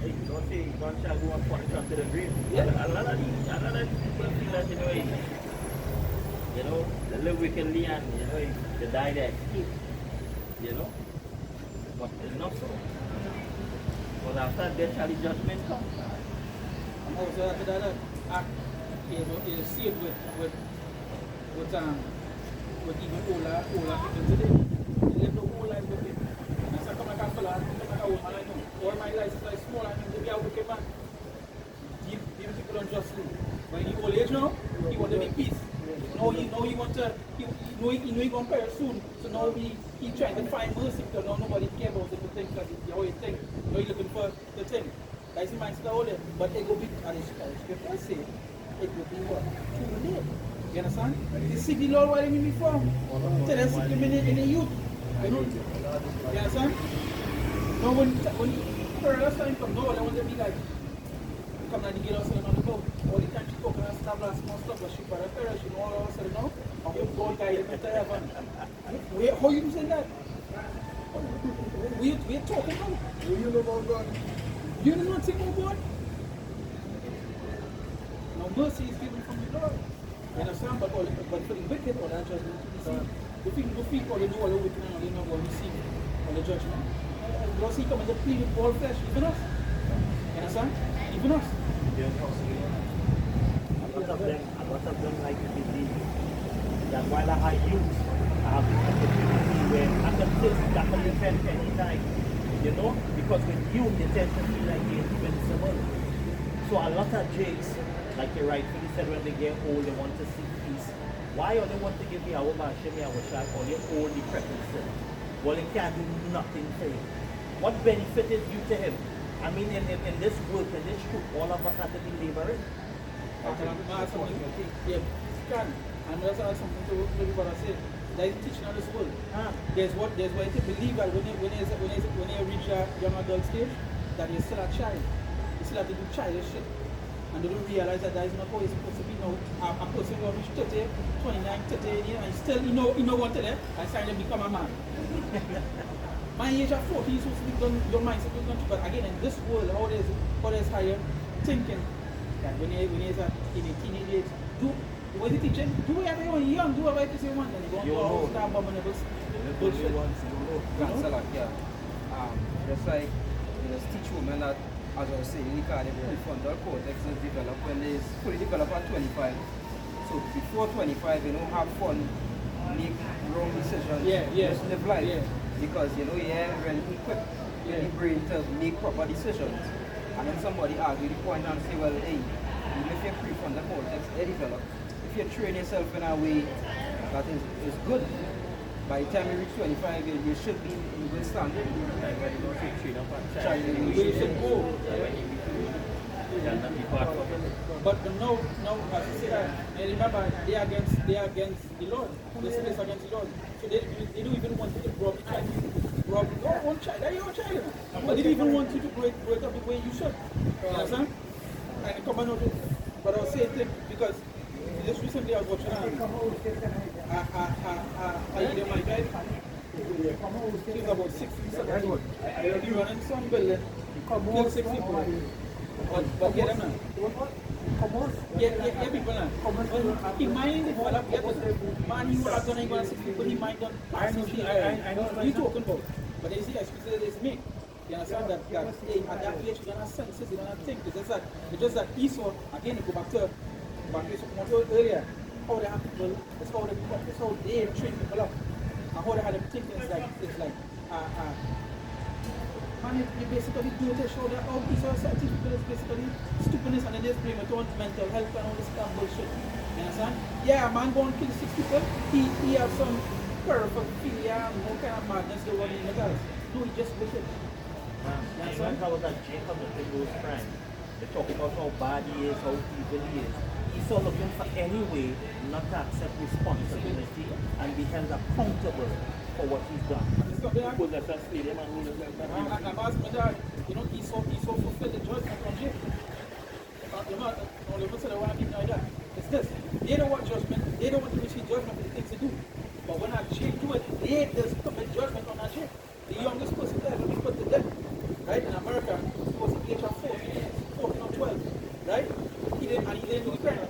Hey, don't say one shall go and punish unto the grave. Yeah. A lot of people feel that, you know, they live wickedly and, you know, they die there, you know. But it's not so. But after death shall the judgment come. And also after that act is sealed with even older people today. They live the whole life with it. And so come like a fella, come like a woman, I know. All my life is like small, I mean, they be a wicked man. Deep people unjustly. But in the old age now, he want to make peace. Now he want to, he know he going to perish soon. So now he trying to find mercy because now nobody cares about the thing because it's how he think. Now he looking for the thing. That's the mindset of all that. But it will be, as the scripture say, it will be what? Too late. You understand? You seek the Lord while he may be found. Tell them seek him in the youth. You know? You understand? Now when perilous time comes, no, they want to be like, come and get us on the boat. All the time she talking and stuff, last small stuff, but she better perish, you know, all of a sudden, no? And you God guide him into heaven. How you saying that? We're talking now. Do you know about God? You know nothing about God? Now mercy is given from the Lord. You understand? But for the wicked, all that judgment to receive. The people, they do all the wicked and all they know going to receive all the judgment. God see come as a plea with all flesh, even us. You understand? Even us. A lot of them like to believe that while I have youth, I have the opportunity where I can defend any time. You know? Because with youth, they tend to feel like they're invincible. So a lot of jakes, like you rightfully said, when they get old, they want to seek peace. Why or they want to give the Awaba Shemi Awashak or they old decrepit sin? Well, they can't do nothing for you. What benefit is you to him? I mean, in this work, in this truth, all of us have to be laboring. Yeah, can. And that's something to everybody say. That is teaching on this world. There's what you believe that when you reach a young adult stage, that you're still a child. You still have to do childish shit. And they don't realize that is not how it's supposed to be now. A person will reach 30, 29, 30 and still you know what to them and suddenly become a man. My age of 40 is supposed to be done, your mindset is done. But again, in this world, how there's higher thinking that when you're in a teenage age, what is it teaching? Do whatever you want, you're young, do whatever you want, and you don't go start bombing the bullshit. Just like just teach women that, as I was saying, the prefrontal cortex is developed when it's fully developed at 25. So before 25, have fun, make wrong decisions, just live life. Yeah. Because you're really equipped the brain to make proper decisions. And then somebody argue the point and say, well, hey, even if your prefrontal cortex is developed, if you train yourself in a way that is good, by the time you reach 25, you should be in good standing. But now, as you say that, and remember, they are against the Lord. They say it's against the Lord. So they don't even want you to grow up the child. Grow up your own child. They're your child. But they don't even want you to grow it up the way you should. You understand? And come on, but I was saying thing because just recently I was watching a my guy. She's about 16, 17. He running some building, kill 6 people. But get them now. Yeah, people now. He mind develop, get it. Man, he would have done 6 people, he might done. I know what you're talking about. But they see, especially it's me. You understand that hey, at that age, you don't have senses, you don't have think. It's just that Esau, again, go back to what I told earlier, how they have people, it's how they train people up. And how they have them thinking is like, man, you basically do it to show that all these are certain people is basically stupidness and then they blame it on mental health and all this kind of bullshit. You understand? Yeah, a man going to kill 6 people, he has some paraphilia and all kind of madness they want in the guys. No, he just wicked. And when I was at Jacob and those crimes, they talk about how bad he is, how evil he is. He's so looking for any way not to accept responsibility and be held accountable for what he's done. Because that's a stadium and rulers like that. I'm asking my dad, you know, Esau fulfilled the judgment on Jacob. Only person that want to give you that. It's this. They don't want judgment. They don't want to receive judgment for the things they do. But when a Jake do it, they just commit judgment on a Jake. The youngest person there will be put to death. Right? In America, it was the age of 14 or 12. Right? He didn't do the crime.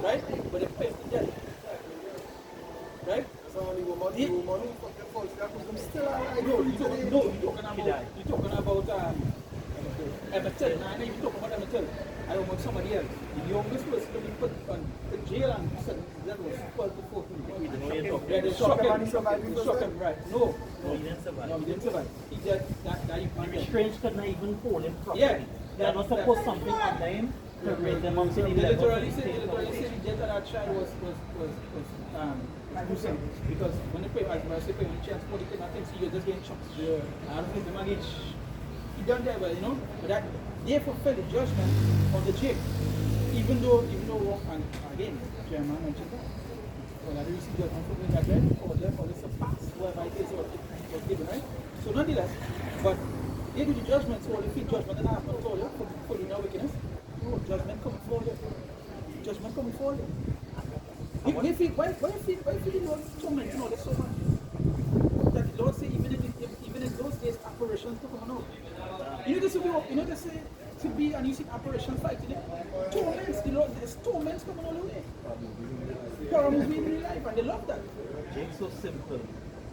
Right? But they put him to death. Right? So only woman who fucking false, I'm still alive. You're talking about Emmett Till. Nah, you're talking about Emmett Till. I don't want somebody else. The youngest person to be put on the jail and that was 12 to 14. Yeah, they shock him, right? No, No, he didn't survive. no, he didn't survive. He just, that you The restraints could not even hold him properly. Yeah. They are not supposed to something under him to raise them up to the They level. literally said the death of that child was gruesome because when they pay, when I say pay, when you transport the kid, I think you're just getting chunks. I don't think the man gets, he done that well, you know, but that they fulfill the judgment on the jail, even though and again, Jeremiah mentioned that. Well, I didn't see judgment for that right, or this a pass, whatever it is, or it was given, right? So nonetheless, but they do the judgment, so they feel judgment and I have not told you for the wickedness. No, judgment coming forward. Judgment coming forward. Why if the Lord tormenting all this so much? That the Lord say even in those days apparitions to come out. You know this to be and you see apparitions fighting it. Torments, the Lord, there's torments coming all the way. Horror movie in real life and they love that. Jake's so simple.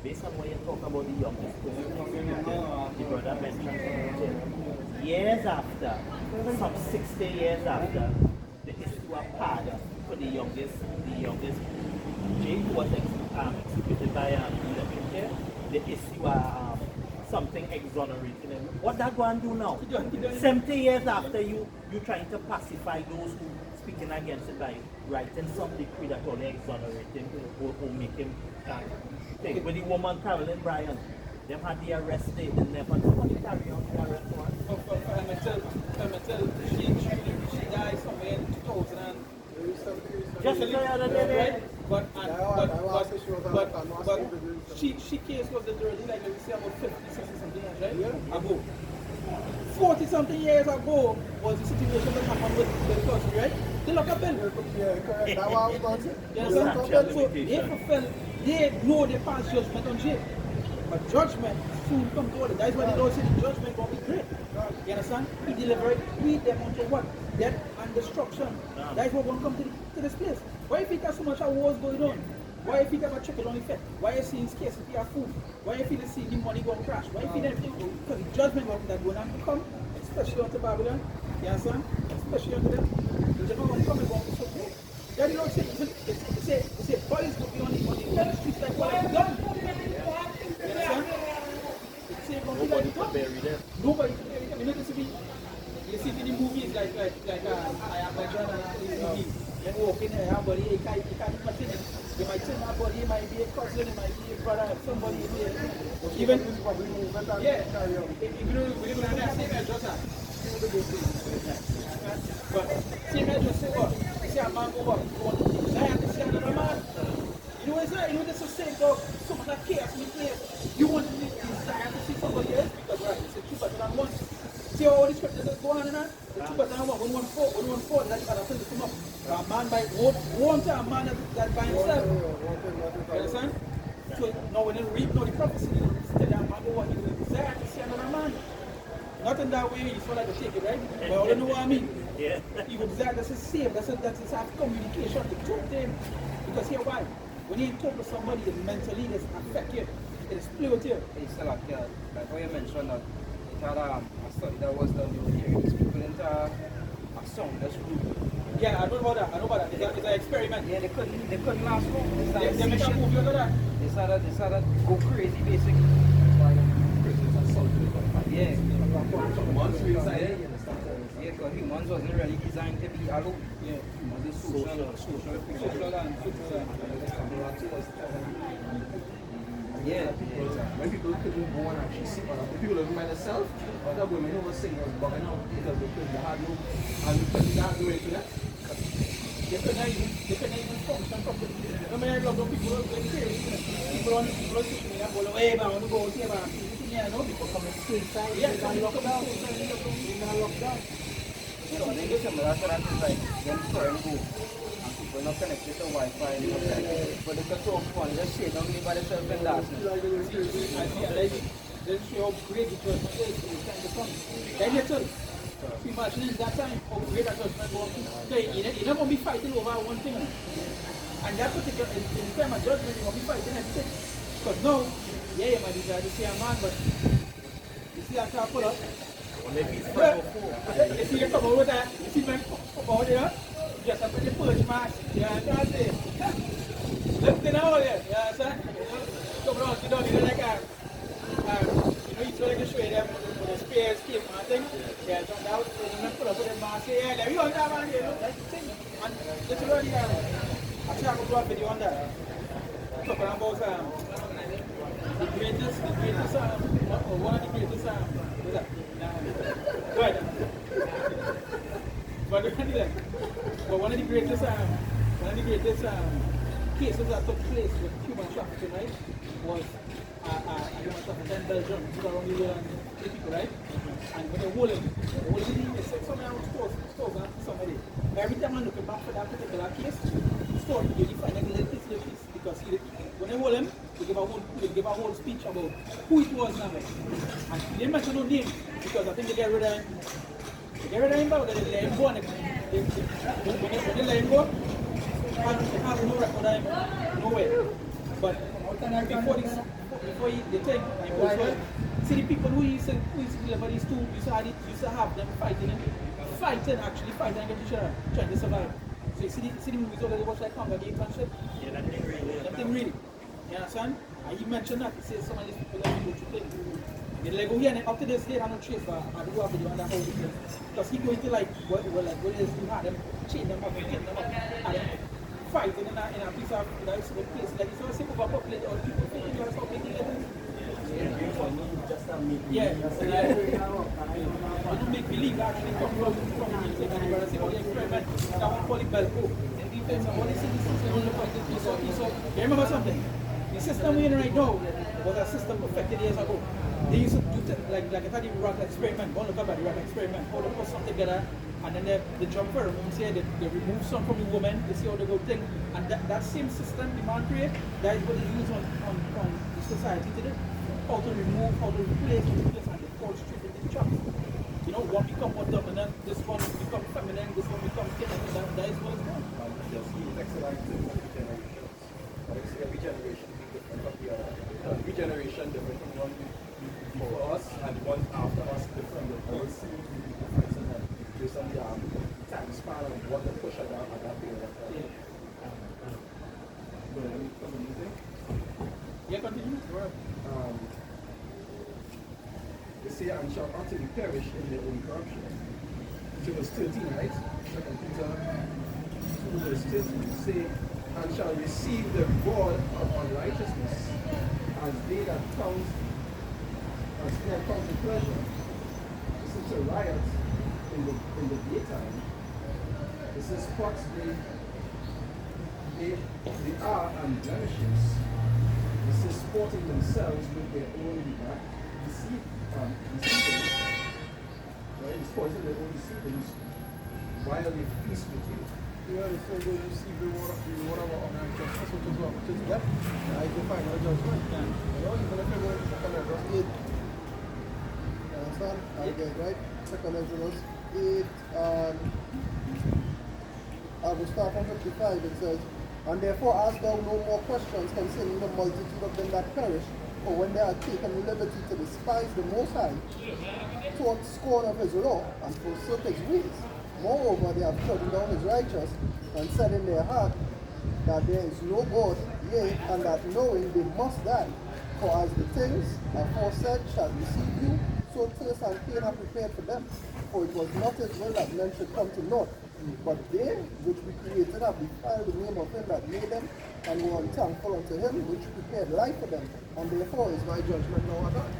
Based on what you talk about the youngest person, the brother mentioned years after, some 60 years after, the issue of pardon for the youngest. Jake was executed by election care. The issue of something exonerating him. What that go and do now? 70 years after you trying to pacify those who speaking against it by writing some decree that only exonerate him or make him take. With the woman Carolyn Bryan, them had the arrest date and never nobody carry on the arrest warrant. She died somewhere in 2000 Just the other day. But she case was literally like we say about 50, 60 something years, right? Yeah. Ago. 40 something years ago was the situation that happened with the country, right? They lock up bill. Yeah, correct. That's what I was about to say. You understand? So they fulfill, they know they pass judgment on jail. But judgment soon come to all. That's why the Lord said the judgment will be great. You understand? He delivered them unto what? Death and destruction. That's what won't come to this place. Why if it has so much wars going on? Why if it have a trickle-down effect? Why you seeing scarcity of food? Why if you see the money going to crash? Why if you everything? Because the judgment that will not come, especially onto Babylon. You understand? Especially onto them. The judgment will come and go to so great. Then the Lord said, he said, boys will be on the streets like what I've done. You understand? He said, nobody to bury them. Nobody to bury them. You know this will be, you see in the movies like I Am Legend and all these movies. They walk in there, somebody, you can't imagine it. You might say my body, it might be a cousin, it might be a brother, somebody in there. Even, yeah, if you know, we're going to have same address. But same address, say what? You see a man go up, I have to see another man. You know what I'm saying? You know this is saying, dog, so much like chaos in here. You want to desire to see somebody else because, right, it's a two better than one. See all these scriptures that's going on in that? The two better than one. When one fought, that's how to come up. A man by one to a man that by himself. You understand? So now when you read now the prophecy, you tell that man what he will desire to see another man. Not in that way, it's not like to take it, right? But I don't know what I mean. Yeah. You would desire that's the same, that's a communication, the truth thing. Because here why? When you talk to somebody that mentally that's affect you, it explodes you. It's still like what you mentioned that it had a study that was done over here. These people into a soundless room. Yeah, I know about that. It's an experiment. Yeah, they couldn't last long. They make a movie out of that. They started go crazy basically. Yeah. Yeah, because humans wasn't really designed to be alone. Yeah. Humans is social and yeah. When people couldn't go and actually see other people living by themselves, other women who were singing was bugging out because they had no, and they couldn't do internet. They couldn't even function properly. Remember, I love those people who are crazy. People on social media go, hey, man, I want to go here, man. Yeah, no, people coming suicide. Yeah, some lockdown. Lockdown. You know, they get some of that is like them foreign go. And people not connected to Wi-Fi, not connected. But they can talk fun, just sit down by themselves and dance. Then show how great the judgment is in the time to come. Then you tell. Imagine in that time how great that judgment was. So you're not going to be fighting over one thing. And that particular, in the time of judgment, you're going to be fighting everything. Because now, yeah, you might desire to see a man, but you see that car pull up. You see you come over there, you see men come over there, just up with the purge mask. Yeah, that's it. Look at all there, you understand? Come around, sit down, you know, like you feel like you show them with the spears, keep and thing. Yeah, jump out, and then pull up with the mask. Yeah, there you go, that man here, that's the thing. And let's go there. Actually, I'm going to do a video on that. Talking about the greatest, or one of the greatest, what's that? Right. But one of the greatest cases that took place with human trafficking, right, was human trafficking in Belgium. It's around the world and people, right? And when they hold him, they said something around stores and somebody. Every time I'm looking back for that particular case, store, you find a little piece because when they hold him, they give a whole speech about who it was now. And they didn't mention no name because I think they get rid of him. They get rid of him, but they let him go. And when they let him go, they have no record of him nowhere. But before they take him also, see the people who used to deliver these two, used to have them fighting against each other, trying to survive. So you see the movies already watch like Hunger Games and shit? Yeah, Nothing really. You understand? And he mentioned that, he says some of these people that go to play. They like go here and up to this day, I don't trace, but I do have video on that whole thing. Because he going to like, what is he had them, chain them up, and then fighting in a piece of, place. Like it's so simple, but populate all people thinking you're so big. Yeah, I don't make believe actually come from the music and you're say, oh, the experiment, that one call it Belco. And depends on what they see the system on the point of view. So, you remember something? The system we're in right now was a system perfected years ago. They used to do like I thought the Iraq experiment, don't look up at the Iraq experiment, how they put something together and then they jump for a woman, say they remove some from the woman, they see how they go thing. And that same system the man create, that is what they use on the society today. How to remove, how to replace, and the false truth with the chops. You know, one become more dominant, this one become feminine, this one become feminine, that is what it's done. Every generation is different from the other. Every generation different from one before us and one after us different. The policy difference in them based on the time span of what they push at that period of time. Yeah, continue. They say, and shall utterly perish in their own corruption. So verse 13, right? 2 Peter 2 verse 13 say, and shall receive the reward of unrighteousness as they that count the pleasure. This is a riot in the daytime. This is spots they are and blemishes. This is sporting themselves with their own deceivings. Right? It's poison their own deceivings while they feast with you. Yeah, the soul will receive the reward of our unrighteousness, which is death. Right, the final judgment. You know, even if you go into second verse 8, you understand? Again, right? Second Ezra 8, I will start from 55. It says, and therefore ask thou no more questions concerning the multitude of them that perish, for when they are taken liberty to despise the Most High, taught scorn of his law, and forsook his ways. Moreover, they have trodden down his righteous, and said in their heart that there is no God, yea, and that knowing they must die. For as the things aforesaid shall receive you, so thirst and pain are prepared for them. For it was not his will that men should come to naught. But they which we created have defiled the name of him that made them, and were unthankful unto him which prepared life for them. And therefore is my judgment now at hand.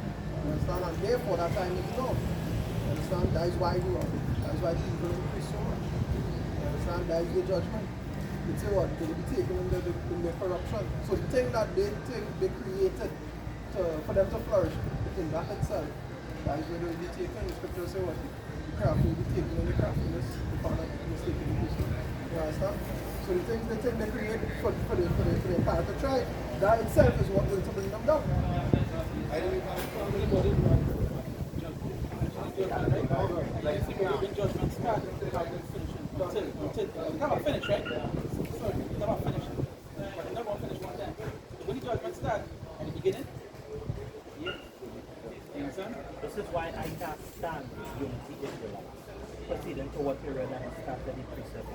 You understand? And therefore that time is gone. You understand? That is why we are. That is why people increase so much. You understand? That is the judgment. They say what? They will be taken in their corruption. So the thing that they think they created for them to flourish, in that itself, that is where they will be taken. The scriptures say what? The craft will be taken in the craftiness, the part of mistaken in this. You understand? So the thing they create for the entire to try, that itself is what will to bring them down. When judgment starts, it's never finished, right? Sorry, it's never finished. But it's never finished one time. So when the judgment starts, at the beginning, yeah. You understand? This is why I can't stand unity Israelites, proceeding to what you read at the start of the precept.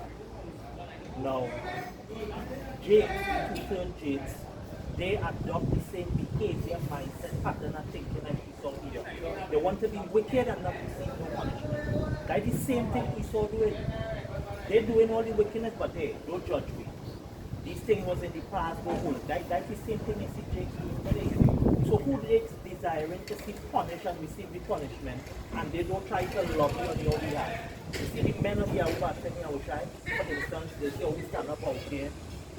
Now, Jakes, two-turn Jakes, they adopt the same behavior, mindset, pattern, and thinking like Esau here. They want to be wicked and not receive no punishment. That's the same thing Esau doing. They're doing all the wickedness, but hey, don't judge me. This thing was in the past, go hold. That's the same thing you see Jakes doing today. So who Jakes desiring to see punished and receive the punishment, and they don't try to love you on your behalf. You see the men of Yahuwah saying Yahushai, for instance, they say, oh, we stand up out here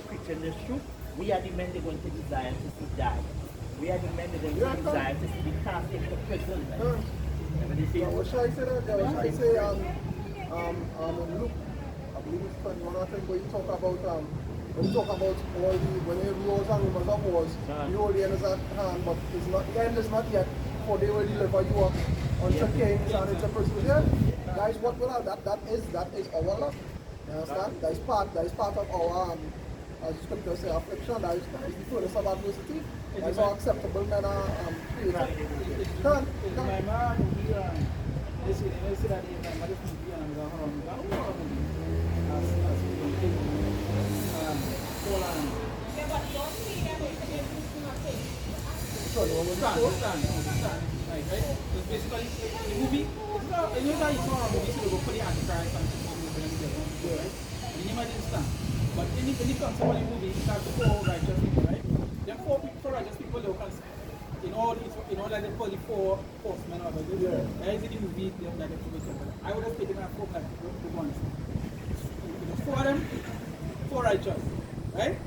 preaching this truth. We are the men they're going to desire to see die. We are the men they're going to desire to see be cast into prison. What shall I say that? What shall I say in Luke, I believe it's 21, I think, where you talk about when you talk about all the when they rose and rumors of wars, the whole end is at hand, but it's not the end is not yet, for they will deliver you up unto kings and into prison. Yeah. Guys, what will that is our luck. You understand? That is part of our as the scripture say, affliction. That is the furnace of adversity. That is how acceptable men are created. Come. My man, they say that my mother can be on the Right? So basically, the movie, it's not, you know that you saw a movie, so they go put the Antichrist and people, right? The name I didn't stand. But when it comes to the movie, it has four righteous people, right? There are four righteous people, they will like they call the four horsemen or whatever. Yeah. There is in the movie, they have like I would have taken that four like the ones. Four of them, four righteous, right?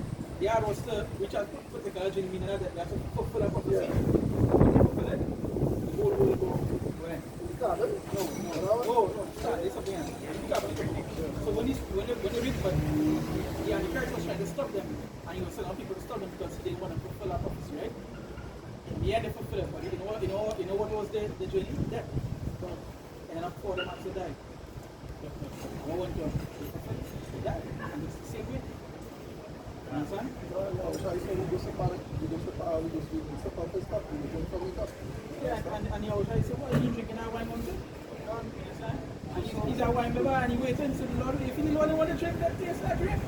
The other was which are particular meaning that they have to fulfill a prophecy. The whole will go when? No, it's something else. So when they read, but the Antichrist was trying to stop them, and he was telling people to stop them because he didn't want to fulfill a prophecy, right? Yeah, they fulfill it, but you know what was the journey? Death. And then four of them had to die. No one can die. And it's the same way. You understand? Yeah, and Yahushua said, what are you drinking that wine on too? And he's a wine lover and he waits until the Lord, if the Lord want to drink that tastes like grape.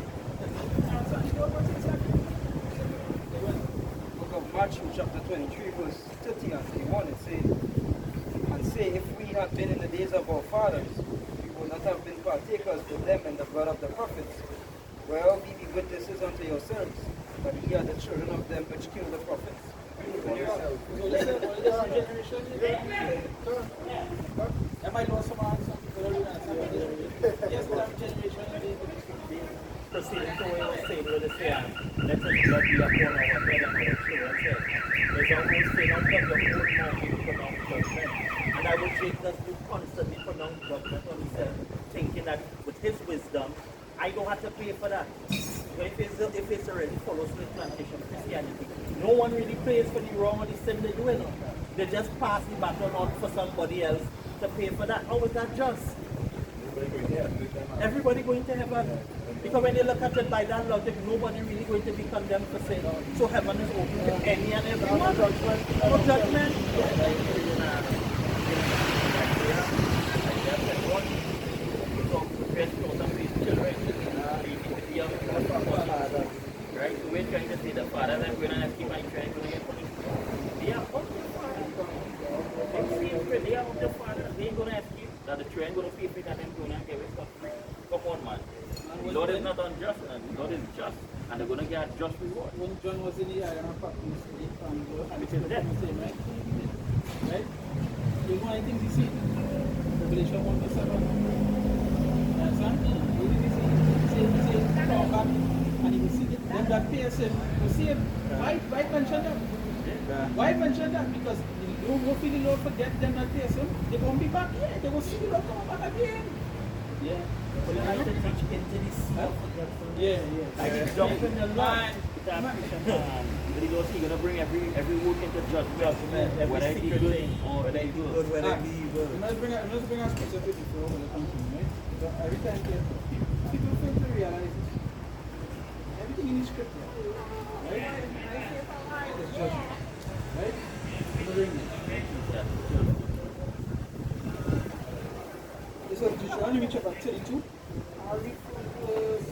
Book of Matthew chapter 23 verse 30 and 31 it says, and say, if we had been in the days of our fathers, we would not have been partakers with them in the blood of the prophets. Well, be the witnesses unto yourselves, that ye are the children of them which killed the prophets. That might lose some people. Yes, that generation. Proceeding to what you were saying, where they say, let us not be upon our head and our children. There's a whole saying, out of your own mouth you pronounce judgment. And I would take us to constantly pronounce judgment on himself, thinking that with his wisdom, I don't have to pay for that. But if it's already follows with plantation Christianity, no one really pays for the wrong or the sin they do. You know? They just pass the baton on for somebody else to pay for that. How is that just? Everybody going to heaven. Because when you look at it by that logic, nobody really going to be condemned for sin. So heaven is open to any and everyone. No judgment. Right? So we're trying to say the father that we're not keep my trying to get punished. They are of the father. They are of the father. They ain't gonna ask you that the children gonna pay for that and gonna get it stuff free. Come on, man. The Lord is not unjust, and the Lord is just, and they're gonna get a just reward. When John was in the island of Patmos, Which is death. right? Right? You know anything you see? Revelation 1 verse 7. Understand? You really see, come back, and you will see them that pierce him will see him. Why mention that? Why mention that? Because you don't feel the Lord forget them that pierce him. They're going to be back here. They will see the Lord come back again. Yeah. But you have to teach into this stuff. Yeah. Like jump in the line. But Lord, He's gonna bring every work into judgment. Whether it be good or whether it be good. Whether it be evil. Let's bring a scripture before we continue, right? Because every time people fail to realize this. Everything in the scripture, right? Is judgment, right? Bring it. This is Deuteronomy chapter 32. I'll read from verse.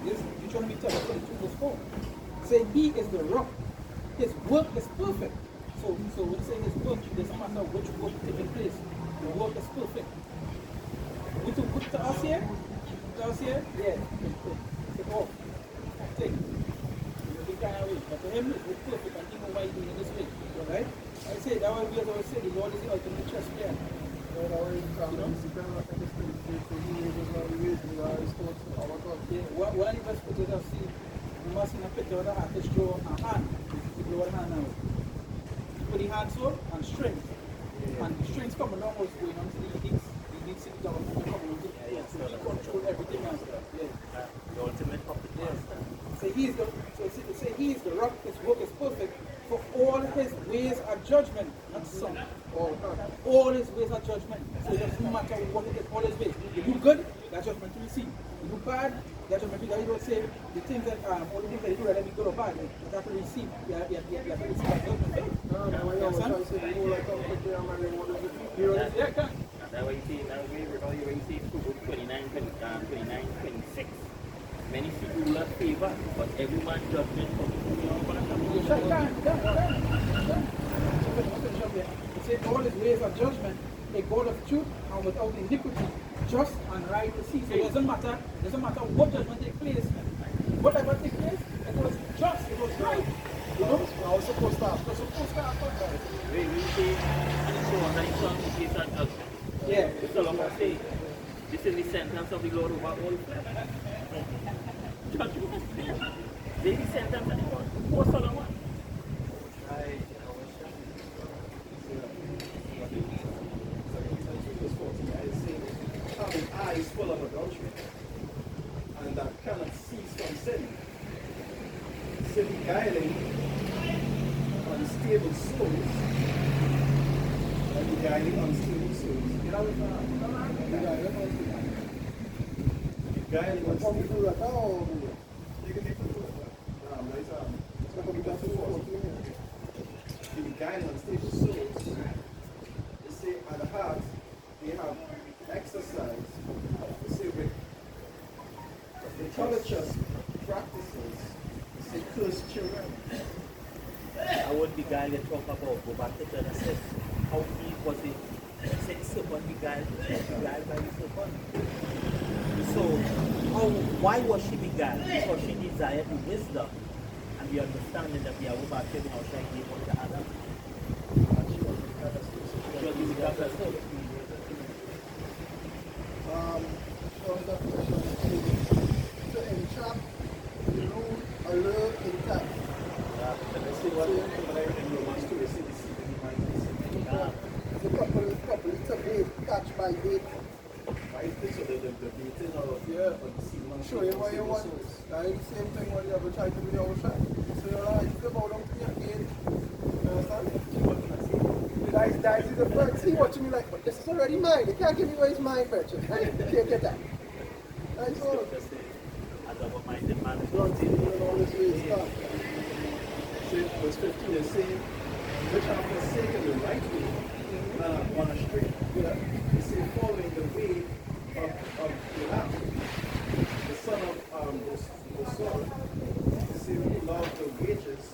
This Deuteronomy chapter 32 verse 4. Say he is the rock. His work is perfect. So when you say his work, it doesn't matter which work is taking place. The work is perfect. With to us here? To us here? Yeah. Take off. Take. You kind of way. But to him it's perfect and he knows why he's doing it this way. Right? I say that way we always say the Lord is the ultimate chess player. What I was put it up, see, you must in a picture of the artist draw a hand. You blow a hand now. You put the hand so and strings. And the strings come along what's going on to the leads. The leads in the government come along to control everything else. Yeah. The ultimate puppet master. Say he is the rock, his work is perfect, for all his ways are judgment, not some. All his ways are judgment. So it doesn't matter what it is, all his ways. You do good, that's judgment to receive. You do bad, that's judgment to receive. You don't say the things that all the things that you do, whether be good or bad, you have to receive. You have to receive that judgment. That's why you see, Proverbs 29, 26. Many people will have favor, but every man's judgment comes from your It says all his ways are judgment, a God of truth and without iniquity, just and right to see. So it doesn't matter what judgment takes place. Whatever takes place, it was just, it was right. You know? I was supposed to have. We say, and it's so on that it's on the case of judgment. Yeah. The Solomon say, this is the sentence of the Lord over all flesh. Judgment. This is the sentence of the Lord. Poor Solomon. Having eyes full of adultery, and that cannot cease from sin. Sin beguiling unstable souls, and beguiling unstable souls. Beguiling unstable souls. The beguiling unstable souls, they say at the heart, they have exercise, they say with the covetous practices, they say curse children. I would be guy that talk about, go back to Genesis, how he was it, said serpent beguiled by the serpent. So, why was she beguiled? Because she desired the wisdom and the understanding that the Yahweh Hashem how she gave unto Adam. She was because of so. To entrap, you know, alert, intact. They say what in Romans 2, they say deceive any mind. The couple took by date. Right? So the beating of Yeah. the season on Show you what you want. source. That's the same thing what you ever try to do the other side. So you're like, if you bow down to me again, you understand? That is the first. He watching me like, but this is already mine. They can't give me where it's mine, Bertrand. You can't get that. That's all. A double-minded man is Don't not see you always waste time. See, verse 15 is saying, which have forsaken the right way on a straight. Yeah. It says, following the way of Balaam, the son of the Saul. It says, who loved the wages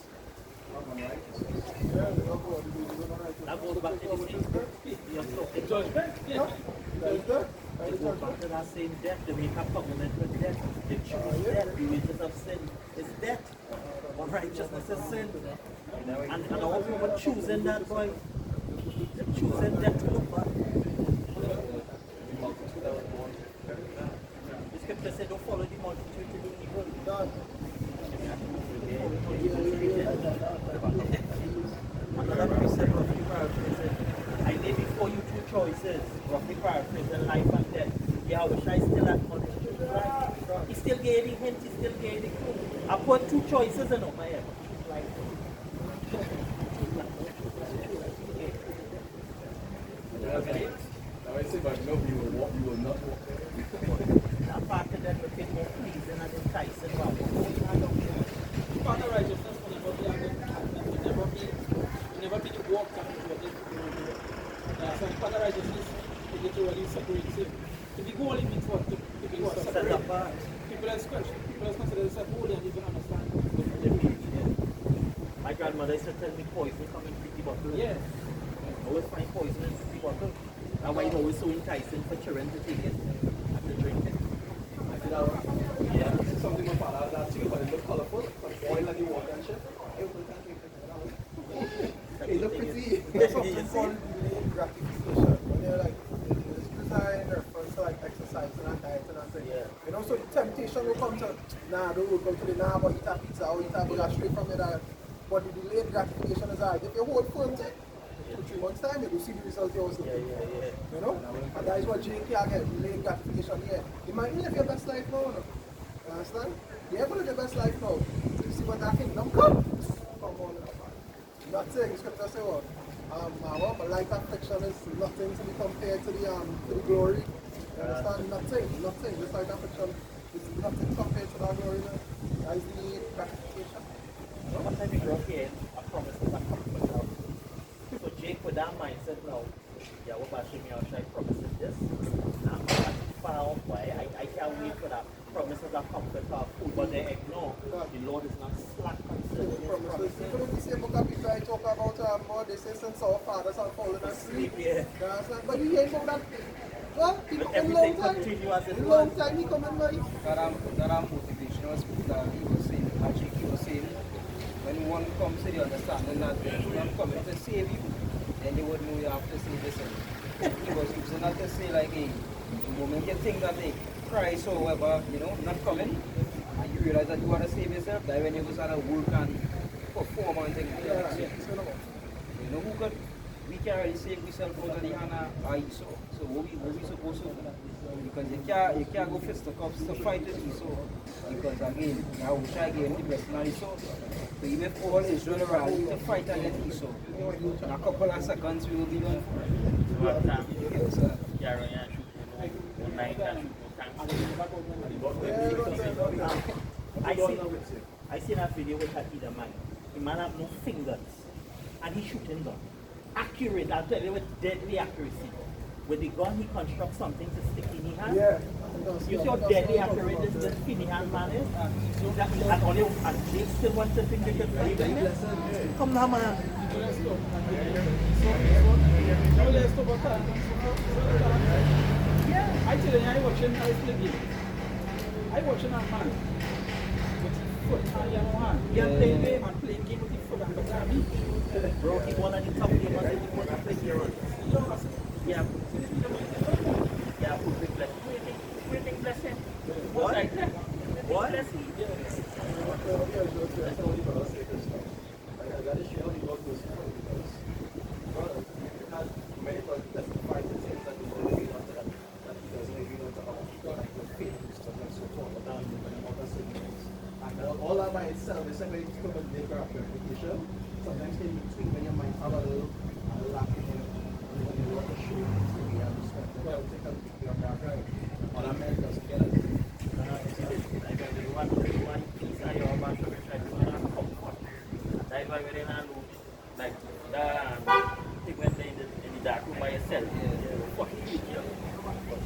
of unrighteousness. Yeah, they don't go on the wages of unrighteousness. That goes back to the same The judgment? Yeah. That is that. That It is goes back judgment. to that same death. They make a covenant with death. They choose death. The wages of sin is death. Unrighteousness is sin. And all people choosing that, boy. They're choosing death to look back. The scripture said, don't follow the multitude to do evil. Done. Another precept, roughly paraphrasing. I lay before you two choices, roughly paraphrasing, life and death. Yeah, which I still admonish you. Right? He still gave the hint, he still gave the clue. I put two choices in my head. Like, Now I say, but no, you will walk, you will not walk. that part of them became more pleasing and enticing. Wow. Part of righteousness will never be never be the walk that is what is so part of righteousness is literally separates it. To be holy means what? To be what? Set Separate. apart. People as consider themselves holy and even understand. My grandmother used to tell me poison come in 50 bottles. Yeah. I always find poison in 50 bottles. That's why it's always so enticing for children to take it and to drink it. I feel that, yeah, this is something my father had too, but it looked colorful, but oil and the water and shit. It look pretty. There's something called delayed gratification. When they're like, it's designed reference to like exercising and dieting and things. Yeah. You know, so the temptation will come to, nah, don't work out today, nah, but eat a pizza or eat a burger straight from your diet. But the delayed gratification is alright. If you hold firm to it, 2-3 months time, you will see the result you also. You know? And that is what Jane can get, delayed gratification here. You might live your best life now, no? You understand? You're going to live your best life now. You see what that kingdom come? Come on, nothing. Scripture say what? My life affliction is nothing to be compared to the glory. You understand? Nothing. This life affliction is nothing compared to that glory. That is the gratification. Sometimes we grow up here, I promise to back up myself. So Jake with that mindset now, yeah, what about me, I'll try promising this. I'm not far off, why I can't wait for that promises of comfort of food, but they ignore. The Lord is not slack concerning his promises. Even if the same book of Peter, I talk about God, they say since our fathers are fallen asleep. Yeah. You understand? But he ain't about that. Well, he But come in everything long time. continue as it In was. long time he come in right. That motivational speech that he was saying, actually he was saying, when one comes to the understanding that he's not coming to save you, then you would know you have to save yourself. He was using that to say like, hey, the moment you think that hey, Christ or whoever, not coming, and you realize that you want to save yourself, that when you go to work and perform and things like that. You know who could, we can't really save ourselves out of the hand of Esau. So what we supposed to do? Because you can't go fist the cups to fight with Esau. Because again, I wish I gave him the best of Esau. So even if all Israel rally to fight against Esau, in a couple of seconds we will be done. One time, Yes, sir. Jaro and shoot one night and I see that video with Hakida man. The man have no fingers and he shooting gun. Accurate, I'll tell you with deadly accuracy. With the gun he constructs something to stick in his hand. Yeah. You see how deadly accurate this Finny hand man is? And all you and Jake still wants to think they could play with him? Come now man. Yeah, I tell you, I watching I play game. I watching a man with his foot and your hand. Yeah, playing game and playing game with his foot and better me. Bro, he one of the top gamers in the world to play here. Yeah. Yeah, who's big blessing? we think blessing. What? Like that. What? Blessing. Many of us, that's the fight, the things that we why we're in our room. Like, the thing when they're in the dark room by yourself. You're fucking idiot.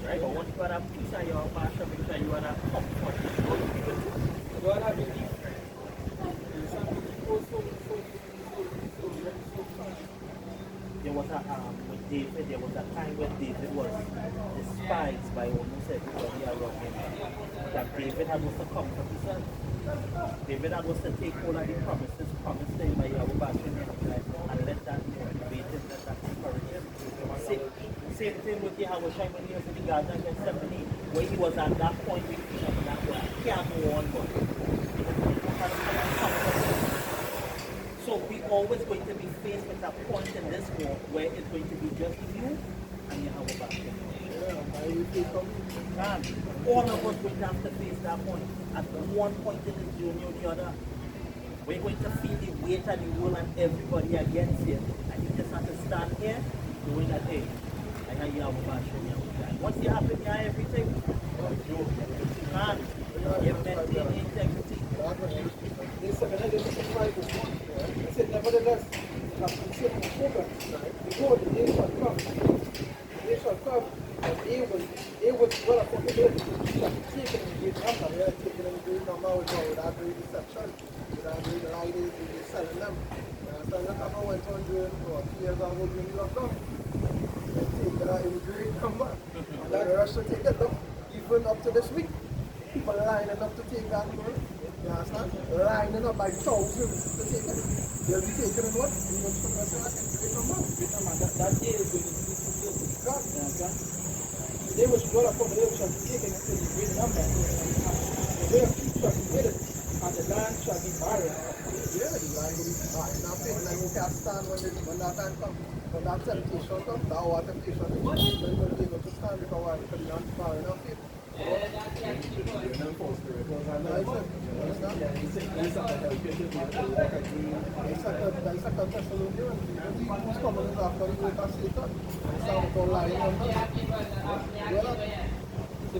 Right? But once you have a piece of your passion, make sure you have a comfort. God have been different. And some people so There was a with David, there was a time when David was despised by almost everybody around him. That David had was to comfort himself. David had was to take hold of the promises promised to him by Yahweh Bashem and let that motivate him, let that encourage him. Same thing with Yahweh Shai when he was in the garden of Gethsemane, where he was at that point with him that way. I can't go on, but so we always going to be faced with a point in this war where it's going to be just you and Yahweh Bashem. And all of us will have to face that point at one point in this journey or the other. We're going to feel the weight and the role and everybody against you. And you just have to stand here doing that thing. I have Yahweh Bashem. Once you have it, you have everything. Man, you maintain integrity. They said, nevertheless, after certain programs, before the day shall come, and they was well accommodated. Shall be taken in great number. They are taken in great number without great deception, without great lying, without selling them. So that number went on during 2 years ago during lockdown. They taken in great number. And the rest will take it up, even up to this week. People lining up to take that word. You understand? Lining up by thousands to take it. They'll be taken in what? Even from the great number. that day is going to be fulfilled. God, you understand? They which God accommodate shall be taken into the great number. The way of sheep shall be hidden, and the land shall be barren. Yeah, the line will be barren. Now, faith, like you can't stand when that time comes. When that temptation comes, that war temptation, then you're going to be able to stand because why? Because you're not barren of faith. So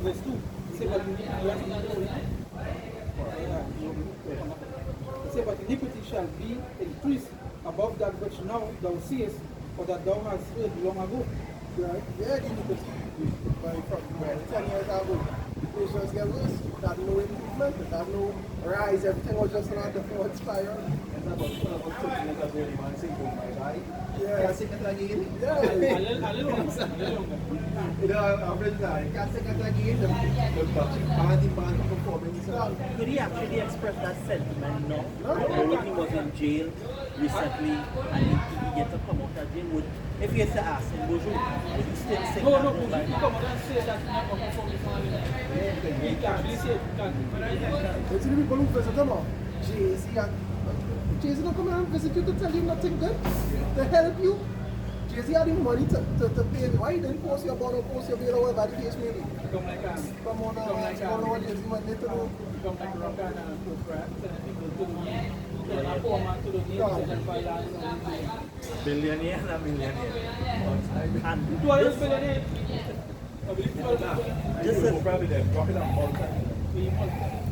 verse 2, say, but but iniquity shall be increased above that which now thou seest, for that thou hast heard long ago. Right? Yeah, iniquity. From 10 years ago, it just get worse. It had no improvement, it had no rise, everything was just on the forward spiral. Yeah. Can't sing it again. Yeah. A little longer. You know, I'm ready now. Can't sing it again. The band performance. Could he actually express that sentiment now? When he was in jail recently and he get to come out of jail, if he had to ask him, would you still sing No, that no, one you line? come out and say that you're not going to perform this one. You can actually say it. It's the people who visit them all. Jay-Z don't come around and visit you to tell you nothing good, to help you. Jay-Z had the money to pay you. Why you didn't post your bond or post your bail or whatever the case may be? Come like Come on, what Jay-Z went there to do. come like rock and telling people to do telling a poor man to do names and then buy land. Billionaire and a millionaire. And Do I just spend it? this is Probably them rocking up all the time.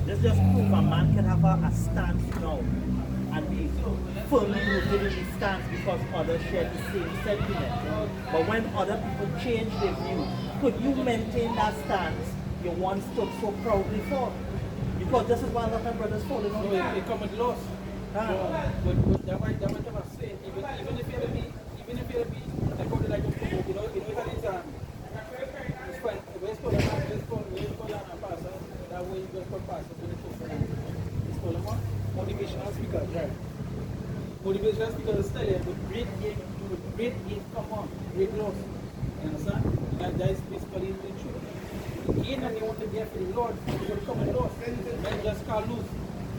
this just prove a man can have a stance now and be firmly rooted in his stance because others share the same sentiment. But when other people change their view, could you maintain that stance you once stood so proudly for? Because this is why a lot of brothers fall in No, love. it come with loss. But that might have said, even if you're like probably like a football, you know, it had it's fine. Let's call a passer. That way you just put passes to the football. It's called a motivational speaker, right? Motivational speakers tell you with great gain come on, great loss. You understand? That is basically the truth. The gain that you want to get for the Lord, you will come and loss. Then just can't lose.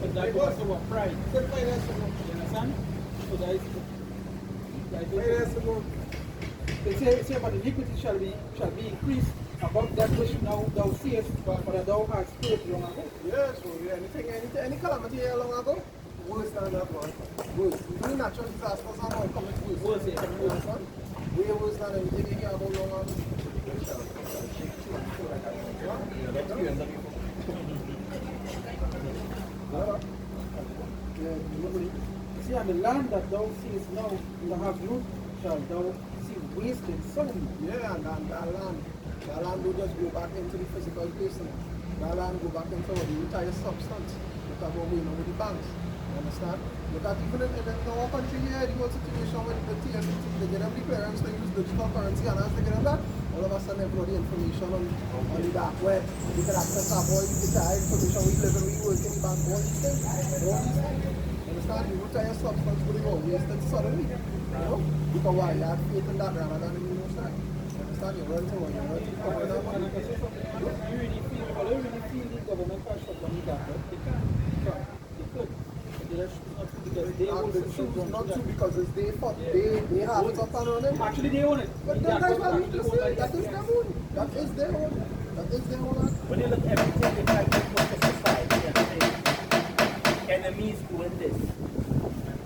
But that goes to our pride. You understand? So that is They say, but iniquity shall be increased above that which now thou seest, for that thou hast heard long ago. Yeah, so any calamity here long ago, worse than that one. Worse. Even natural disasters are going to come with worse. Worse, yeah. You understand? Way worse than anything you hear about long ago. See See, and the land that thou seest now, you have root, shall thou see wasted suddenly. Yeah, and that land will just go back into the physical place. That land go back into the entire substance. Look at what we know with the banks. You understand? Look at even in our country here, the whole situation with the TFT, they get them the clearance to use digital currency, and as they get them that, all of a sudden they've got the information on the dark web. You can access our all the entire information we live in, we work in the bank, all these things. All these things. You understand? The entire substance will go wasted suddenly. You know? Because why? You have faith in that rather than in the most high. You understand? You run to one, you run to cover that money. You really feel the government can shut down the dark web? They can't. They could. It's not true because they own the It's not true because it's their fault. They have it up and running. Actually, they own it. But then that's what we just said. That is their own. That is their own. That is their own. When you look at everything they try to put to society and say, enemies doing this,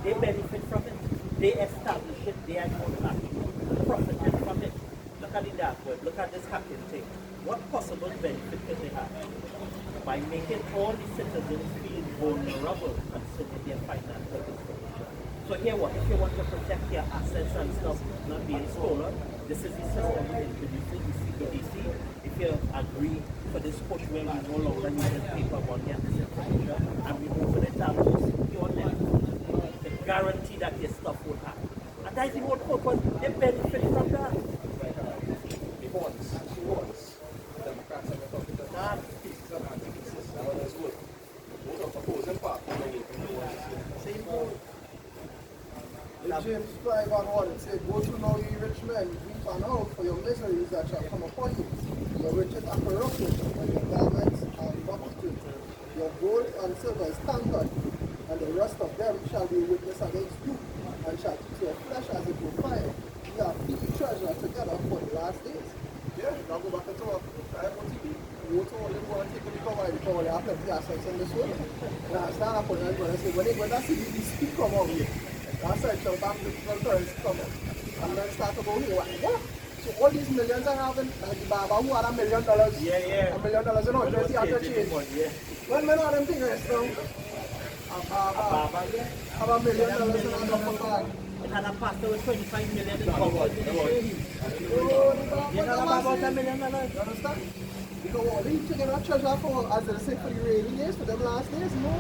they benefit from it, they establish it, they are going to actually profiting from it. Look at the dark web, look at this hacking thing. What possible benefit can they have? By making all the citizens feel vulnerable concerning their financial information. So here what, if you want to protect your assets and stuff not being stolen, this is the system we introducing, the CBDC. If you agree for this push where we no longer need paper money and this information, and we move it down to secure them, the guarantee that your stuff will happen. And that is the whole purpose, they benefit from that. The bonds, Democrats and Republicans, pieces and anti-pieces, that one is good. Both are opposing parties when you Same goal. James 5:1, it said, go to know ye rich men, weep and howl for your miseries that shall come upon you. Your riches are corrupted, and your garments are multitude. Your gold and silver is conquered, and the rest of them shall be witness against you, and shall eat your flesh as it will fire. You have feed treasure together for the last days. Yeah, now go back to work. Go to all them want to take the cover because they have plenty of assets in this world. And I stand up and I'm going to say, when that CBDC come out here, that central bank digital currency come out, and then start to go here, what? So all these millions are having, like the Baba who had $1 million, Yeah. $1 million in New Jersey after change. When men are them things now, Baba, yeah. have $1 million in a bag. It had a pastor with 25 million in power. You know about $1 million? You understand? Because what they taking our treasure for, as they say, for the rainy days, for them last days, no.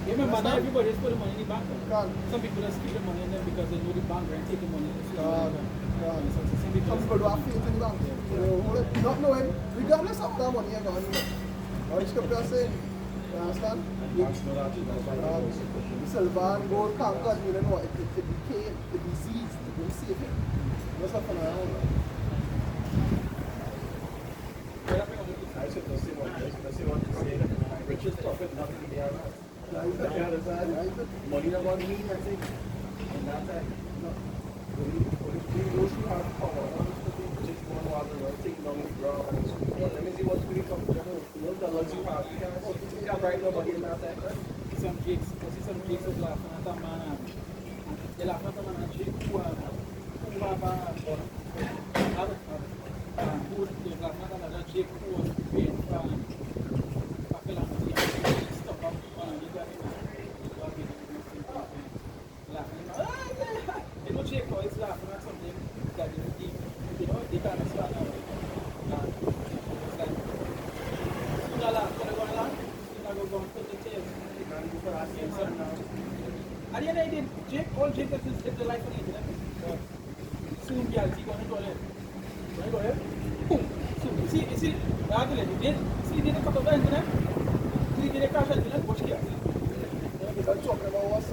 You remember now everybody just put the money in the bank. Gone. Some people just keep the money in them because they know the bank and take the money. Gone. Some people do have faith in the bank. Not knowing, regardless of that money, you're gone. What is the saying? You understand? The silver and gold conquered, you know what? It became the disease, it will save it. What's up on our own? I should not say what to say. Richard profit nothing they are not. Money not one mean, I think. And that's it. Those who have power, just one while the world take long the ground. Let me see what's really comfortable. Those dollars you have, you can't write nobody in that. Some Jakes is laughing at a man. They laugh at a man and Jake who have another Jake who was paid from Pakilanti and stuff up on the laughing. You know, Jake is laughing at something that you know, they can't understand now. It's like, sooner laugh, gonna go laugh, sooner go and put the tail. At the end of the day, Jake, all Jake does is live the life on the internet. Soon, reality going to go there. Going to go there? Boom. Soon. You see, see, did a couple of the internet? See, did a crash the internet? Watch here. They're talking about what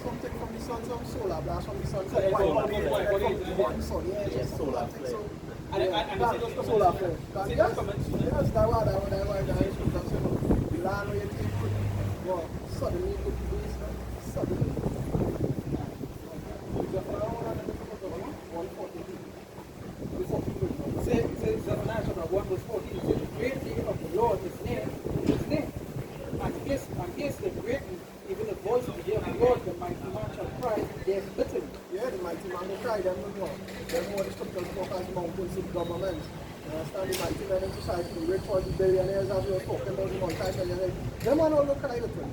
something from the sun, some solar blast from the sun. One sun, yeah, solar flare. And solar flare. Yes, that's why the land where you take food, well, suddenly it could be suddenly. Say Zephaniah chapter 1 verse 14, it says, the great day of the Lord is near. And yes, the great, even the voice of the day of the Lord, the mighty man shall cry, they are bitten. Yeah, the mighty man will cry, them will go. Them more the structural focus mountains of government. You understand, the mighty men in society, the rich ones, the billionaires, as we were talking about, the multi-millionaires. Them are all will cry with them.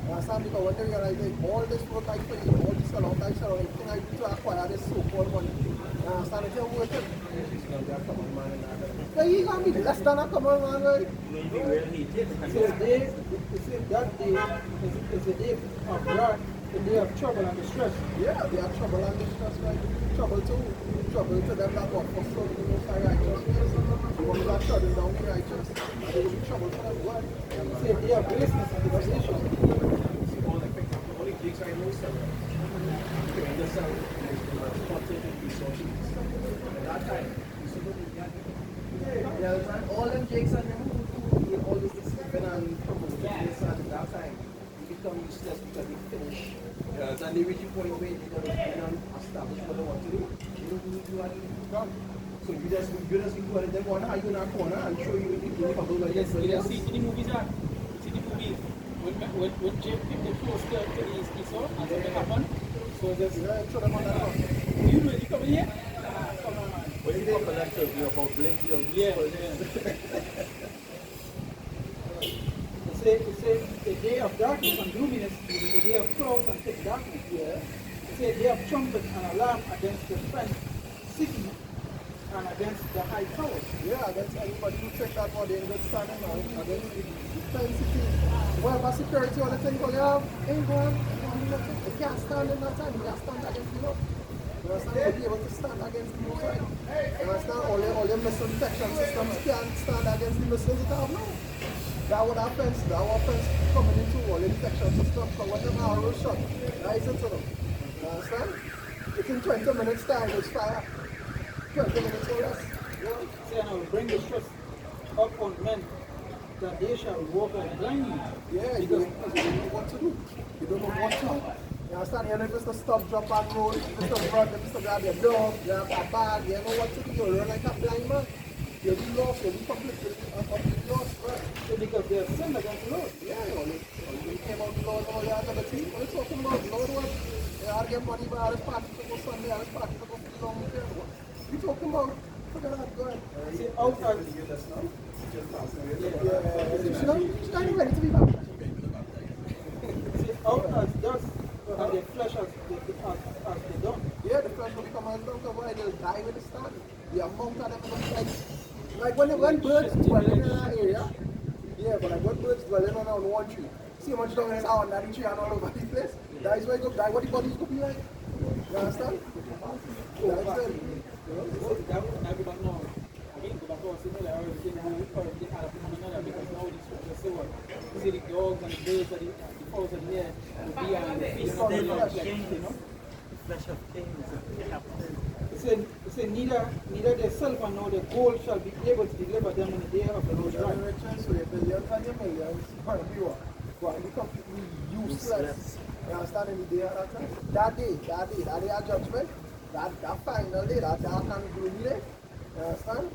You Understand? Because when they realize like, all this work I put in, all this along, everything I do to acquire this so-called money. Understand? It's not worth it. So he gonna be less than a common man, right? Maybe where he did. So that day is a day of wrath, a day of trouble and distress. Yeah, they have trouble and distress, right? Trouble too. Trouble to them that God for serving the most high righteousness. The ones that shutting down the righteous. And there will be trouble for them, what? It's a day of graceness and devastation. Only jigs I know sell. You can just sell content and resources. At that time, yeah, man, all them jigs and them who all this deceiving and promoting this and that time, they become useless because they finish. And they reach a point where they don't establish what they want to do. They don't need to do anything. So you just be doing them one hide in a corner and show you the bubble like Yes, everybody yes, else. see the movies that. See the movies. When Jake picked the poster to the Esau, and something happened. So just Throw them on that house. you know, you come in here? Come on, man. When you come and tell me about Blake, you Yeah, It's a day of darkness and gloominess, a day of clouds and thick darkness. Yeah. It's a day of trumpet and alarm against the French city and against the high towers. Yeah, against anybody who take that body in good standing now, against the intensity. Whatever security or the thing you have, ain't going, you can't stand in that time, you can't stand against the Lord. You understand? You'll be able to stand against the Most High. You understand? All your missile detection systems can't stand against the missiles that have now. That would offense coming into all the detection systems, so whatever arrow shot, that is into them. You understand? Within 20 minutes time, it's fire. 20 minutes or less. Say, and I will bring the stress up on men that they shall walk like blindly. Yeah, because you don't know what to do. You don't know what to do. You understand? You know if it's the stop, drop and roll, if it's the run, if it's the grab your dog, you have a bag, you know what to do. You run like a blind man. You'll be lost, you'll be completely lost. Right? So because they have sinned against the Lord. Yeah, you came out the Lord, all you had another team. What are you talking about? The Lord what? You had to get money, but I had a party to go Sunday, I had a party to go for the long weekend. What you talking about? Forget that, go ahead. See, out as She's not ready to be baptized. see, out as dust, and their flesh as they done. Yeah, the flesh will become as long as why they'll die with the stand. The amount of them like when birds dwelling in an area, yeah, but like when birds dwelling on one tree, see how much down is on that tree and all over the place. That is why you that what the body's gonna be like. You understand? That's it. That go back now. Again, go back to our similar everything had a phenomenon because now the scripture say what? You see the dogs and the birds and the fowls are there, the deer and the fish, Instead you of know? kings, flesh of kings, captain. It say neither their silver nor their gold shall be able to deliver them in the day of the Lord's You're wrath. riches with your billions and your millions, but you are completely useless. You understand? In the day of that time? That day of judgment, that final day, that dark and gloomy day. You understand?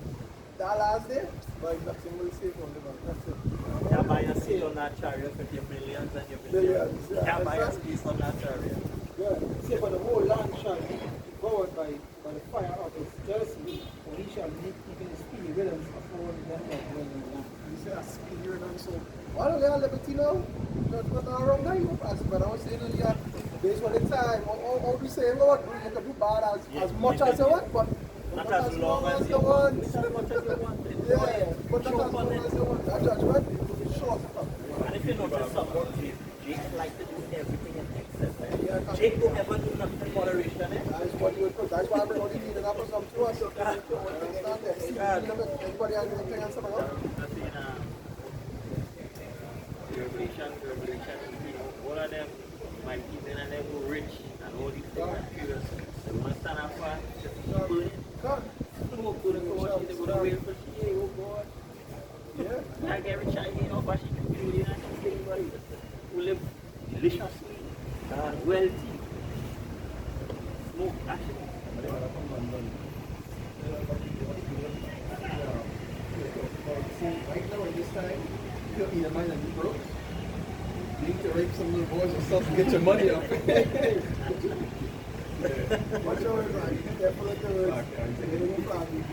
That last day, but nothing will save only one. That's it. You can't buy a seat on that chariot with your millions and your billions. Billions, You yeah. can't buy a space on that chariot. It say, but the whole land shall be devoured by the fire of his jealousy, and he shall make even his speedy riddance of all them that dwell in the land. You say a speedier than so. Well, they are liberty now. That's not wrong now, you pass. But I was saying earlier, based on the time, how do you say, Lord, you can do bad as much as you want, but Not as long as you want. As much as you want. Yeah, but not as long as you want. That judgment will be short. And if you notice something, Jake like to do everything in excess. Yeah, Jake don't ever do nothing in moderation. That's what you would put. That's why I bring all the leading up some to us. Understand that? Anybody has anything else about it? Revelation, all of them, my people and them were rich and all these things are curious. They want to stand up for people. Come. Oh, good and God, they would have waited for she, oh God. Yeah. I get rich, I get off, but she can do it, and everybody who live deliciously, wealthy, smoke, actually. See, right now at this time, you don't need a mind and be broke. You need to rape some little boys or something to get your money up. Watch out, man. Be careful of the words.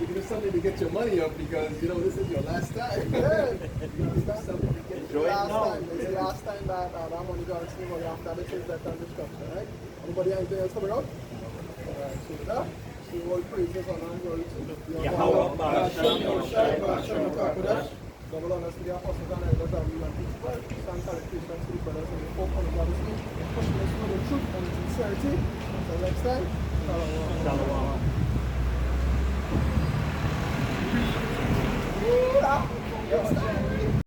You need something to get your money up because, you know, this is your last time. Yeah. You need something to get Draw it now. It's the last time that that money got seen after the church that and destruction, right? Anybody have anything else coming up? Alright, so that. So all praises on and glory to Yahweh, double honors to the apostles and elders that we want to people. Thank salutations to the brothers and the folk on the God's name. Pushing us through the truth and sincerity. Until next time, shalom. Shalom. Next time.